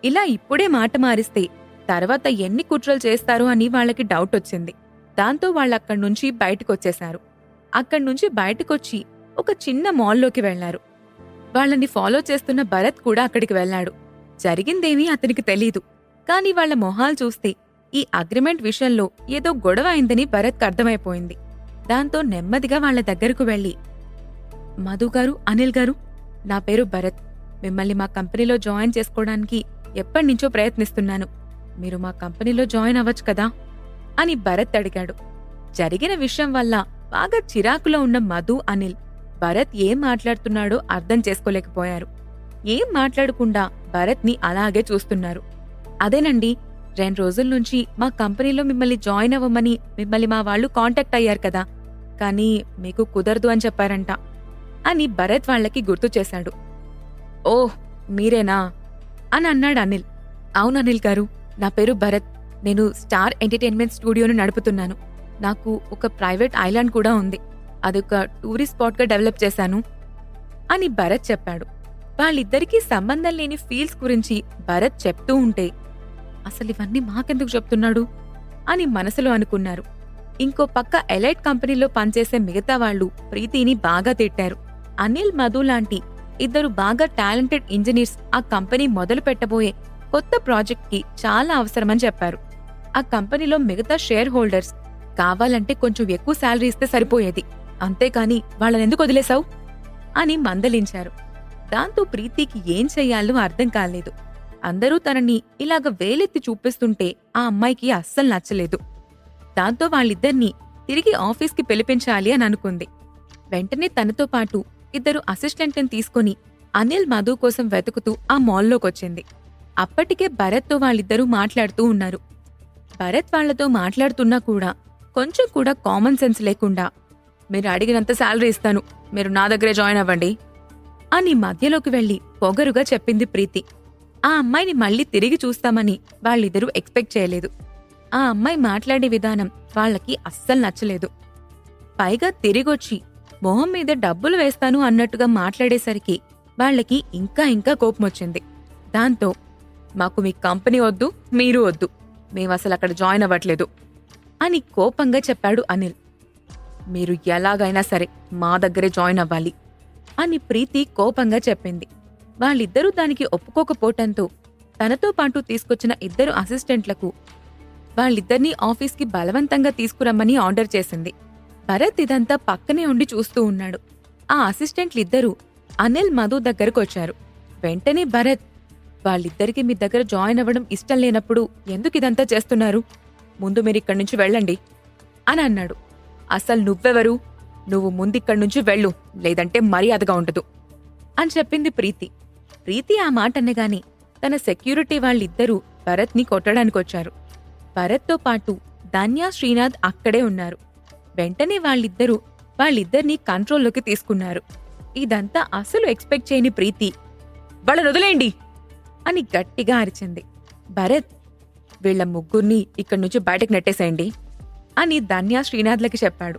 ఇలా ఇప్పుడే మాట మారిస్తే తర్వాత ఎన్ని కుట్రలు చేస్తారో అని వాళ్ళకి డౌట్ వచ్చింది. దాంతో వాళ్ళక్కడ్నుంచి బయటకొచ్చేశారు. అక్కడ్నుంచి బయటకొచ్చి ఒక చిన్న మాల్లోకి వెళ్లారు. వాళ్ళని ఫాలో చేస్తున్న భరత్ కూడా అక్కడికి వెళ్లాడు. జరిగిందేమీ అతనికి తెలీదు. కాని వాళ్ల మొహాలు చూస్తే ఈ అగ్రిమెంట్ విషయంలో ఏదో గొడవ అయిందని భరత్కి అర్థమైపోయింది. దాంతో నెమ్మదిగా వాళ్ల దగ్గరకు వెళ్లి, మధుగారు, అనిల్ గారు, నా పేరు భరత్. మిమ్మల్ని మా కంపెనీలో జాయిన్ చేసుకోవడానికి ఎప్పటినుంచో ప్రయత్నిస్తున్నాను. మీరు మా కంపెనీలో జాయిన్ అవ్వచ్చు కదా అని భరత్ అడిగాడు. జరిగిన విషయం వల్ల బాగా చిరాకులో ఉన్న మధు, అనిల్ భరత్ ఏం మాట్లాడుతున్నాడో అర్థం చేసుకోలేకపోయారు. ఏం మాట్లాడకుండా భరత్ని అలాగే చూస్తున్నారు. అదేనండి, 2 రోజుల నుంచి మా కంపెనీలో మిమ్మల్ని జాయిన్ అవ్వమని మిమ్మల్ని మా వాళ్ళు కాంటాక్ట్ అయ్యారు కదా. కానీ మీకు కుదరదు అని చెప్పారంట అని భరత్ వాళ్లకి గుర్తు చేశాడు. ఓహ్, మీరేనా అని అన్నాడు అనిల్. అవును అనిల్ గారు, నా పేరు భరత్. నేను స్టార్ ఎంటర్టైన్మెంట్ స్టూడియోను నడుపుతున్నాను. నాకు ఒక ప్రైవేట్ ఐలాండ్ కూడా ఉంది. అదొక టూరిస్ట్ స్పాట్గా డెవలప్ చేశాను అని భరత్ చెప్పాడు. వాళ్ళిద్దరికీ సంబంధం లేని ఫీల్డ్స్ గురించి భరత్ చెప్తూ ఉంటే అసలు ఇవన్నీ మాకెందుకు చెప్తున్నాడు అని మనసులో అనుకున్నారు. ఇంకో పక్క ఎలైట్ కంపెనీలో పనిచేసే మిగతా వాళ్లు ప్రీతిని బాగా తిట్టారు. అనిల్, మధు లాంటి ఇద్దరు బాగా టాలెంటెడ్ ఇంజనీర్స్ ఆ కంపెనీ మొదలు పెట్టబోయే కొత్త ప్రాజెక్ట్కి చాలా అవసరమని చెప్పారు. ఆ కంపెనీలో మిగతా షేర్ హోల్డర్స్ కావాలంటే కొంచెం ఎక్కువ శాలరీ ఇస్తే సరిపోయేది, అంతేకాని వాళ్ళనెందుకు వదిలేశావు అని మందలించారు. దాంతో ప్రీతికి ఏం చెయ్యాలో అర్థం కాలేదు. అందరూ తనని ఇలాగ వేలెత్తి చూపిస్తుంటే ఆ అమ్మాయికి అస్సలు నచ్చలేదు. దాంతో వాళ్ళిద్దరినీ తిరిగి ఆఫీస్కి పిలిపించాలి అని అనుకుంది. వెంటనే తనతో పాటు 2 అసిస్టెంట్లను తీసుకుని అనిల్, మధు కోసం వెతుకుతూ ఆ మాల్లోకొచ్చింది. అప్పటికే భరత్తో వాళ్ళిద్దరూ మాట్లాడుతూ ఉన్నారు. భరత్ వాళ్లతో మాట్లాడుతున్నా కూడా కొంచెం కూడా కామన్ సెన్స్ లేకుండా, మీరు అడిగినంత శాలరీ ఇస్తాను, మీరు నా దగ్గరే జాయిన్ అవ్వండి అని మధ్యలోకి వెళ్లి పొగరుగా చెప్పింది ప్రీతి. ఆ అమ్మాయిని మళ్లీ తిరిగి చూస్తామని వాళ్ళిద్దరూ ఎక్స్పెక్ట్ చేయలేదు. ఆ అమ్మాయి మాట్లాడే విధానం వాళ్లకి అస్సలు నచ్చలేదు. పైగా తిరిగొచ్చి మొహం మీద డబ్బులు వేస్తాను అన్నట్టుగా మాట్లాడేసరికి వాళ్లకి ఇంకా ఇంకా కోపమొచ్చింది. దాంతో, మాకు మీ కంపెనీ వద్దు, మీరు వద్దు, మేమసలు అక్కడ జాయిన్ అవ్వట్లేదు అని కోపంగా చెప్పాడు అనిల్. మీరు ఎలాగైనా సరే మా దగ్గరే జాయిన్ అవ్వాలి అని ప్రీతి కోపంగా చెప్పింది. వాళ్ళిద్దరూ దానికి ఒప్పుకోకపోవటంతో తనతో పాటు తీసుకొచ్చిన 2 అసిస్టెంట్లకు వాళ్ళిద్దరినీ ఆఫీస్కి బలవంతంగా తీసుకురమ్మని ఆర్డర్ చేసింది. భరత్ ఇదంతా పక్కనే ఉండి చూస్తూ ఉన్నాడు. ఆ అసిస్టెంట్లిద్దరూ అనిల్, మధు దగ్గరకొచ్చారు. వెంటనే భరత్, వాళ్ళిద్దరికీ మీ దగ్గర జాయిన్ అవ్వడం ఇష్టం లేనప్పుడు ఎందుకిదంతా చేస్తున్నారు? ముందు మీరిక్కడి నుంచి వెళ్ళండి అని అన్నాడు. అసలు నువ్వెవరు? నువ్వు ముందిక్కడ్నుంచి వెళ్ళు, లేదంటే మర్యాదగా ఉండదు అని చెప్పింది ప్రీతి. ప్రీతి ఆ మాట అనగానే తన సెక్యూరిటీ వాళ్ళిద్దరూ భరత్ని కొట్టడానికొచ్చారు. భరత్తో పాటు ధన్య, శ్రీనాథ్ అక్కడే ఉన్నారు. వెంటనే వాళ్ళిద్దరినీ కంట్రోల్లోకి తీసుకున్నారు. ఇదంతా అసలు ఎక్స్పెక్ట్ చేయని ప్రీతి, వాళ్ళని వదిలేయండి అని గట్టిగా అరిచింది. భరత్, వీళ్ల ముగ్గుర్ని ఇక్కడ్నుంచి బయటకు నెట్టేసేయండి అని ధన్య శ్రీనాథ్లకి చెప్పాడు.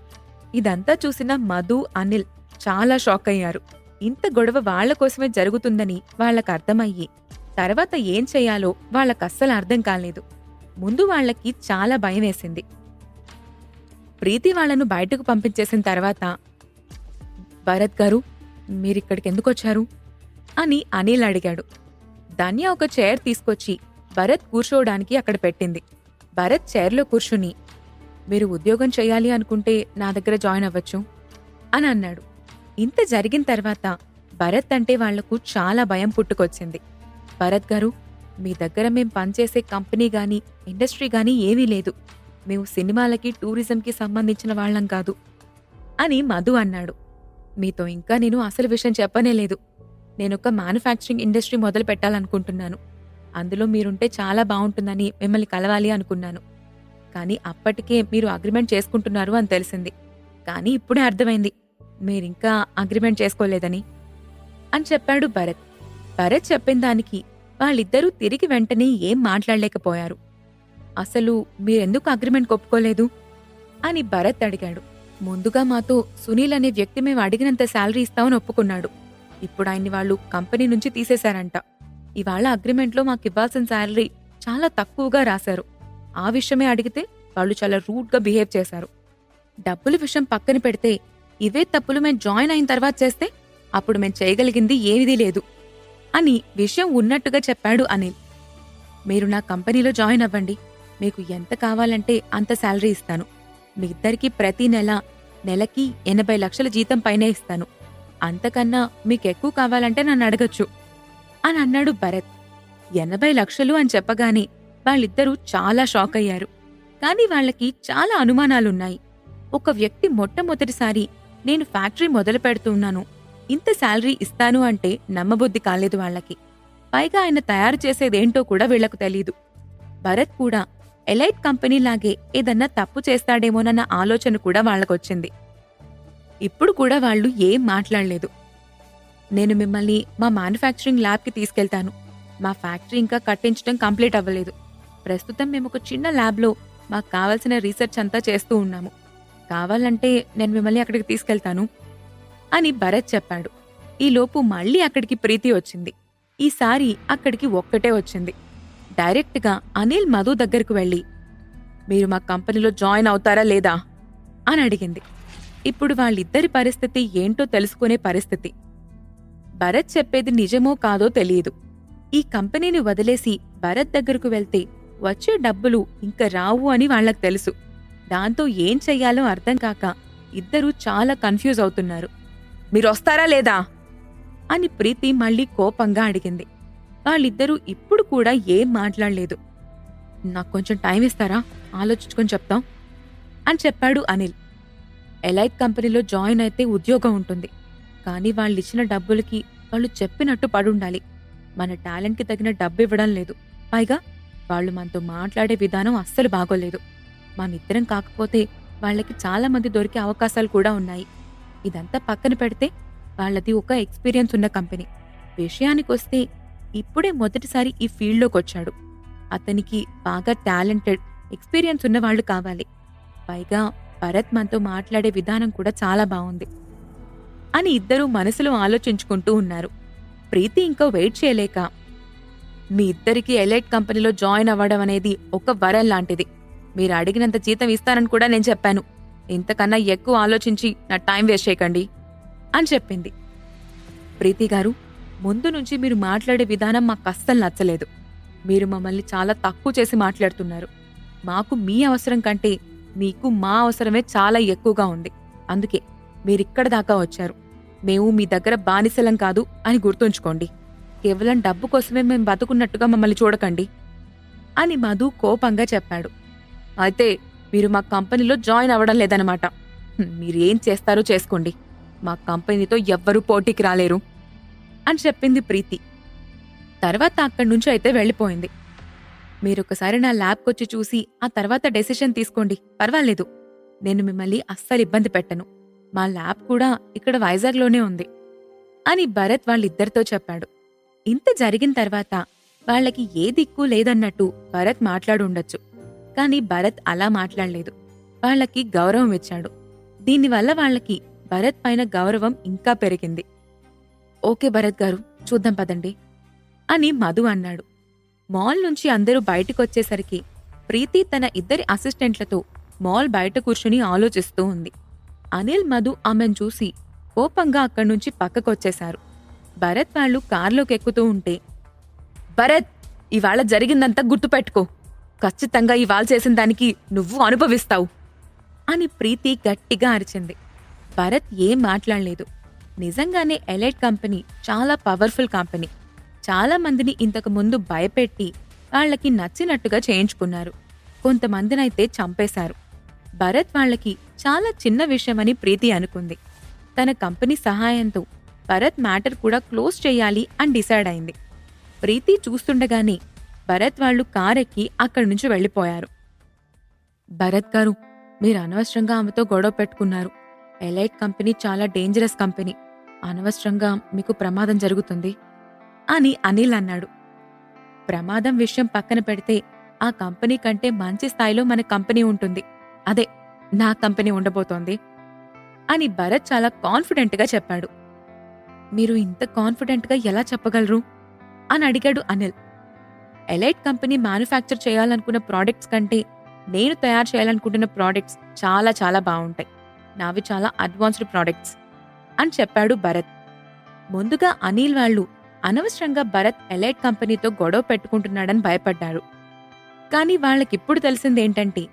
ఇదంతా చూసిన మధు, అనిల్ చాలా షాక్ అయ్యారు. ఇంత గొడవ వాళ్ల కోసమే జరుగుతుందని వాళ్లకర్థమయ్యి తర్వాత ఏం చెయ్యాలో వాళ్లకస్సలు అర్థం కాలేదు. ముందు వాళ్లకి చాలా భయమేసింది. ప్రీతి వాళ్లను బయటకు పంపించేసిన తర్వాత, భరత్ గారు, మీరిక్కడికెందుకొచ్చారు అని అనిల్ అడిగాడు. ధన్య ఒక చైర్ తీసుకొచ్చి భరత్ కూర్చోవడానికి అక్కడ పెట్టింది. భరత్ చైర్లో కూర్చుని, మీరు ఉద్యోగం చెయ్యాలి అనుకుంటే నా దగ్గర జాయిన్ అవ్వచ్చు అని అన్నాడు. ఇంత జరిగిన తర్వాత భరత్ అంటే వాళ్లకు చాలా భయం పుట్టుకొచ్చింది. భరత్ గారు, మీ దగ్గర మేం పనిచేసే కంపెనీ గాని ఇండస్ట్రీ గాని ఏమీ లేదు. మేము సినిమాలకి టూరిజంకి సంబంధించిన వాళ్లం కాదు అని మధు అన్నాడు. మీతో ఇంకా నేను అసలు విషయం చెప్పనేలేదు. నేనొక మ్యానుఫ్యాక్చరింగ్ ఇండస్ట్రీ మొదలు పెట్టాలనుకుంటున్నాను. అందులో మీరుంటే చాలా బావుంటుందని మిమ్మల్ని కలవాలి అనుకున్నాను. కానీ అప్పటికే మీరు అగ్రిమెంట్ చేసుకుంటున్నారు అని తెలిసింది. కానీ ఇప్పుడే అర్థమైంది మీరింకా అగ్రిమెంట్ చేసుకోలేదని అని చెప్పాడు భరత్. భరత్ చెప్పిన దానికి వాళ్ళిద్దరూ తిరిగి వెంటనే ఏం మాట్లాడలేకపోయారు. అసలు మీరెందుకు అగ్రిమెంట్ ఒప్పుకోలేదు అని భరత్ అడిగాడు. ముందుగా మాతో సునీల్ అనే వ్యక్తి మేము అడిగినంత శాలరీ ఇస్తామని ఒప్పుకున్నాడు. ఇప్పుడు ఆయన్ని వాళ్ళు కంపెనీ నుంచి తీసేశారంట. ఇవాళ అగ్రిమెంట్లో మాకివ్వాల్సిన శాలరీ చాలా తక్కువగా రాశారు. ఆ విషయమే అడిగితే వాళ్ళు చాలా రూడ్గా బిహేవ్ చేశారు. డబ్బుల విషయం పక్కన పెడితే ఇవే తప్పులు మేం జాయిన్ అయిన తర్వాత చేస్తే అప్పుడు మేం చేయగలిగింది ఏమీ లేదు అని విషయం ఉన్నట్టుగా చెప్పాడు అనిల్. మీరు నా కంపెనీలో జాయిన్ అవ్వండి. మీకు ఎంత కావాలంటే అంత శాలరీ ఇస్తాను. మీ ఇద్దరికీ ప్రతి నెలకి 80 లక్షల జీతం పైనే ఇస్తాను. అంతకన్నా మీకెక్కువ కావాలంటే నన్ను అడగచ్చు అని అన్నాడు భరత్. 80 లక్షలు అని చెప్పగానే వాళ్ళిద్దరూ చాలా షాక్ అయ్యారు. కాని వాళ్లకి చాలా అనుమానాలున్నాయి. ఒక వ్యక్తి మొట్టమొదటిసారి నేను ఫ్యాక్టరీ మొదలు పెడుతున్నాను, ఇంత శాలరీ ఇస్తాను అంటే నమ్మబుద్ధి కాలేదు వాళ్లకి. పైగా ఆయన తయారు చేసేదేంటో కూడా వీళ్లకు తెలీదు. భరత్ కూడా ఎలైట్ కంపెనీలాగే ఏదన్నా తప్పు చేస్తాడేమోనన్న ఆలోచన కూడా వాళ్లకొచ్చింది. ఇప్పుడు కూడా వాళ్లు ఏం మాట్లాడలేదు. నేను మిమ్మల్ని మా మ్యానుఫ్యాక్చరింగ్ ల్యాబ్కి తీసుకెళ్తాను. మా ఫ్యాక్టరీ ఇంకా కట్టించడం కంప్లీట్ అవ్వలేదు. ప్రస్తుతం మేమొక చిన్న ల్యాబ్లో మాకు కావలసిన రీసెర్చ్ అంతా చేస్తూ ఉన్నాము. కావాలంటే నేను మిమ్మల్ని అక్కడికి తీసుకెళ్తాను అని భరత్ చెప్పాడు. ఈలోపు మళ్లీ అక్కడికి ప్రీతి వచ్చింది. ఈసారి అక్కడికి ఒక్కటే వచ్చింది. డైరెక్ట్గా అనిల్ మధు దగ్గరకు వెళ్లి, మీరు మా కంపెనీలో జాయిన్ అవుతారా లేదా అని అడిగింది. ఇప్పుడు వాళ్ళిద్దరి పరిస్థితి ఏంటో తెలుసుకునే పరిస్థితి. భరత్ చెప్పేది నిజమో కాదో తెలియదు. ఈ కంపెనీని వదిలేసి భరత్ దగ్గరకు వెళ్తే వచ్చే డబ్బులు ఇంక రావు అని వాళ్లకు తెలుసు. దాంతో ఏం చెయ్యాలో అర్థం కాక ఇద్దరూ చాలా కన్ఫ్యూజ్ అవుతున్నారు. మీరొస్తారా లేదా అని ప్రీతి మళ్లీ కోపంగా అడిగింది. వాళ్ళిద్దరూ ఇప్పుడు కూడా ఏం మాట్లాడలేదు. నాకు కొంచెం టైం ఇస్తారా, ఆలోచించుకొని చెప్తాం అని చెప్పాడు అనిల్. ఎలైట్ కంపెనీలో జాయిన్ అయితే ఉద్యోగం ఉంటుంది. కానీ వాళ్ళిచ్చిన డబ్బులకి వాళ్ళు చెప్పినట్టు పడుండాలి. మన టాలెంట్కి తగిన డబ్బు ఇవ్వడం లేదు. పైగా వాళ్ళు మనతో మాట్లాడే విధానం అస్సలు బాగోలేదు. మనిద్దరం కాకపోతే వాళ్ళకి చాలా మంది దొరికే అవకాశాలు కూడా ఉన్నాయి. ఇదంతా పక్కన పెడితే వాళ్ళది ఒక ఎక్స్పీరియన్స్ ఉన్న కంపెనీ. విషయానికొస్తే ఇప్పుడే మొదటిసారి ఈ ఫీల్డ్లోకొచ్చాడు. అతనికి బాగా టాలెంటెడ్, ఎక్స్పీరియన్స్ ఉన్నవాళ్లు కావాలి. పైగా భరత్ మనతో మాట్లాడే విధానం కూడా చాలా బాగుంది అని ఇద్దరూ మనసులో ఆలోచించుకుంటూ ఉన్నారు. ప్రీతి ఇంకా వెయిట్ చేయలేక, మీ ఇద్దరికీ ఎలైట్ కంపెనీలో జాయిన్ అవ్వడం అనేది ఒక వరం లాంటిది. మీరు అడిగినంత జీతం ఇస్తానని కూడా నేను చెప్పాను. ఇంతకన్నా ఎక్కువ ఆలోచించి నా టైం వేస్ట్ చేయకండి అని చెప్పింది. ప్రీతి గారు, ముందు నుంచి మీరు మాట్లాడే విధానం మాకు అస్సలు నచ్చలేదు. మీరు మమ్మల్ని చాలా తక్కువ చేసి మాట్లాడుతున్నారు. మాకు మీ అవసరం కంటే మీకు మా అవసరమే చాలా ఎక్కువగా ఉంది. అందుకే మీరిక్కడ దాకా వచ్చారు. మేము మీ దగ్గర బానిసలం కాదు అని గుర్తుంచుకోండి. కేవలం డబ్బు కోసమే మేం బతుకున్నట్టుగా మమ్మల్ని చూడకండి అని మధు కోపంగా చెప్పాడు. అయితే మీరు మా కంపెనీలో జాయిన్ అవ్వడం లేదన్నమాట. మీరేం చేస్తారో చేసుకోండి. మా కంపెనీతో ఎవ్వరూ పోటీకి రాలేరు అని చెప్పింది ప్రీతి. తర్వాత అక్కడ్నుంచి అయితే వెళ్ళిపోయింది. మీరొకసారి నా ల్యాబ్కొచ్చి చూసి ఆ తర్వాత డెసిషన్ తీసుకోండి, పర్వాలేదు. నేను మిమ్మల్ని అస్సలు ఇబ్బంది పెట్టను. మా ల్యాబ్ కూడా ఇక్కడ వైజాగ్లోనే ఉంది అని భరత్ వాళ్ళిద్దరితో చెప్పాడు. ఇంత జరిగిన తర్వాత వాళ్లకి ఏ దిక్కు లేదన్నట్టు భరత్ మాట్లాడుండొచ్చు. కాని భరత్ అలా మాట్లాడలేదు. వాళ్ళకి గౌరవం ఇచ్చాడు. దీనివల్ల వాళ్ళకి భరత్ పైన గౌరవం ఇంకా పెరిగింది. ఓకే భరత్ గారు, చూద్దాం పదండి అని మధు అన్నాడు. మాల్ నుంచి అందరూ బయటకొచ్చేసరికి ప్రీతి తన ఇద్దరి అసిస్టెంట్లతో మాల్ బయట కూర్చుని ఆలోచిస్తూ ఉంది. అనిల్, మధు ఆమెను చూసి కోపంగా అక్కడ్నుంచి పక్కకొచ్చేశారు. భరత్ వాళ్ళు కార్లోకి ఎక్కుతూ ఉంటే, భరత్, ఇవాళ జరిగిందంతా గుర్తుపెట్టుకో. ఖచ్చితంగా ఇవాళ చేసిన దానికి నువ్వు అనుభవిస్తావు అని ప్రీతి గట్టిగా అరిచింది. భరత్ ఏం మాట్లాడలేదు. నిజంగానే ఎలైట్ కంపెనీ చాలా పవర్ఫుల్ కంపెనీ. చాలా మందిని ఇంతకు ముందు భయపెట్టి వాళ్లకి నచ్చినట్టుగా చేయించుకున్నారు. కొంతమందినైతే చంపేశారు. భరత్ వాళ్లకి చాలా చిన్న విషయమని ప్రీతి అనుకుంది. తన కంపెనీ సహాయంతో భరత్ మ్యాటర్ కూడా క్లోజ్ చెయ్యాలి అని డిసైడ్ అయింది. ప్రీతి చూస్తుండగానే భరత్ వాళ్లు కారెక్కి అక్కడి నుంచి వెళ్లిపోయారు. భరత్ గారు, మీరు అనవసరంగా ఆమెతో గొడవ పెట్టుకున్నారు. ఎలైట్ కంపెనీ చాలా డేంజరస్ కంపెనీ. అనవసరంగా మీకు ప్రమాదం జరుగుతుంది అని అనిల్ అన్నాడు. ప్రమాదం విషయం పక్కన పెడితే ఆ కంపెనీ కంటే మంచి స్థాయిలో మన కంపెనీ ఉంటుంది. అదే నా కంపెనీ ఉండబోతోంది అని భరత్ చాలా కాన్ఫిడెంట్గా చెప్పాడు. మీరు ఇంత కాన్ఫిడెంట్గా ఎలా చెప్పగలరు అని అడిగాడు అనిల్. ఎలైట్ కంపెనీ మ్యానుఫ్యాక్చర్ చేయాలనుకున్న ప్రోడక్ట్స్ కంటే నేను తయారు చేయాలనుకుంటున్న ప్రోడక్ట్స్ చాలా చాలా బాగుంటాయి. నావి చాలా అడ్వాన్స్డ్ ప్రోడక్ట్స్ అని చెప్పాడు భరత్. ముందుగా అనిల్ వాళ్ళు అనవసరంగా భరత్ ఎలైట్ కంపెనీతో గొడవ పెట్టుకుంటున్నాడని భయపడ్డారు. కాని వాళ్లకిప్పుడు తెలిసిందేంటంటే,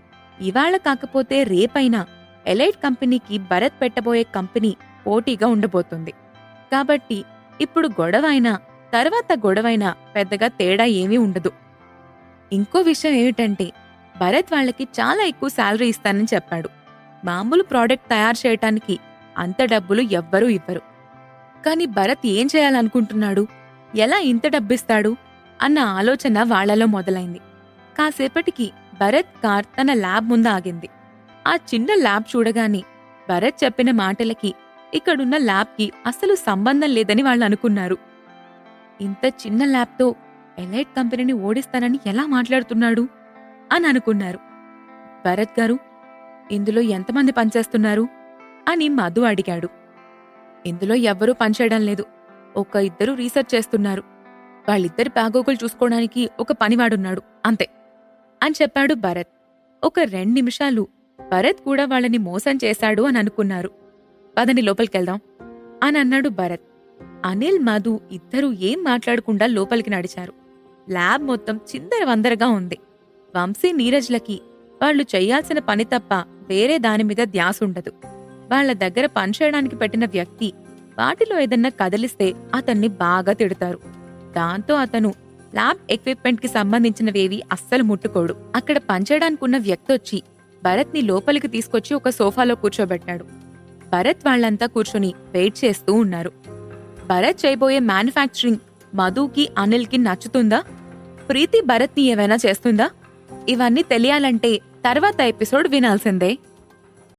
ఇవాళ కాకపోతే రేపైనా ఎలైట్ కంపెనీకి భరత్ పెట్టబోయే కంపెనీ పోటీగా ఉండబోతుంది. కాబట్టి ఇప్పుడు గొడవైనా తర్వాత గొడవైనా పెద్దగా తేడా ఏమీ ఉండదు. ఇంకో విషయం ఏమిటంటే, భరత్ వాళ్లకి చాలా ఎక్కువ శాలరీ ఇస్తానని చెప్పాడు. మామూలు ప్రోడక్ట్ తయారు చేయటానికి అంత డబ్బులు ఎవ్వరూ ఇవ్వరు. కాని భరత్ ఏం చేయాలనుకుంటున్నాడు, ఎలా ఇంత డబ్బిస్తాడు అన్న ఆలోచన వాళ్లలో మొదలైంది. కాసేపటికి భరత్ కార్ తన ల్యాబ్ ముందు ఆగింది. ఆ చిన్న ల్యాబ్ చూడగానే భరత్ చెప్పిన మాటలకి ఇక్కడున్న ల్యాబ్కి అస్సలు సంబంధం లేదని వాళ్ళు అనుకున్నారు. ఇంత చిన్న ల్యాబ్తో ఎలైట్ కంపెనీని ఓడిస్తానని ఎలా మాట్లాడుతున్నాడు అని అనుకున్నారు. భరత్ గారు, ఇందులో ఎంతమంది పనిచేస్తున్నారు అని మధు అడిగాడు. ఇందులో ఎవ్వరూ పనిచేయడం లేదు. ఒక ఇద్దరు రీసెర్చ్ చేస్తున్నారు. వాళ్ళిద్దరి బాగోగులు చూసుకోవడానికి ఒక పనివాడున్నాడు, అంతే అని చెప్పాడు భరత్. ఒక 2 నిమిషాలు భరత్ కూడా వాళ్ళని మోసం చేశాడు అని అనుకున్నారు. పదని లోపలికెళ్దాం అని అన్నాడు భరత్. అనిల్, మధు ఇద్దరూ ఏం మాట్లాడకుండా లోపలికి నడిచారు. ల్యాబ్ మొత్తం చిందరవందరగా ఉంది. వంశీ, నీరజ్లకి వాళ్లు చెయ్యాల్సిన పని తప్ప వేరే దానిమీద ధ్యాసుండదు. వాళ్ల దగ్గర పనిచేయడానికి పెట్టిన వ్యక్తి వాటిలో ఏదన్నా కదిలిస్తే అతన్ని బాగా తిడతారు. దాంతో అతను ల్యాబ్ ఎక్విప్మెంట్ కి సంబంధించినవేవి అస్సలు ముట్టుకోడు. అక్కడ పనిచేయడానికున్న వ్యక్తొచ్చి భరత్ ని లోపలికి తీసుకొచ్చి ఒక సోఫాలో కూర్చోబెట్టాడు. భరత్ వాళ్లంతా కూర్చొని వెయిట్ చేస్తూ ఉన్నారు. భరత్ చేయబోయే మ్యానుఫ్యాక్చరింగ్ మధుకి, అనిల్కి నచ్చుతుందా? ప్రీతి భరత్ ని ఏమైనా చేస్తుందా? ఇవన్నీ తెలియాలంటే తర్వాత ఎపిసోడ్ వినాల్సిందే.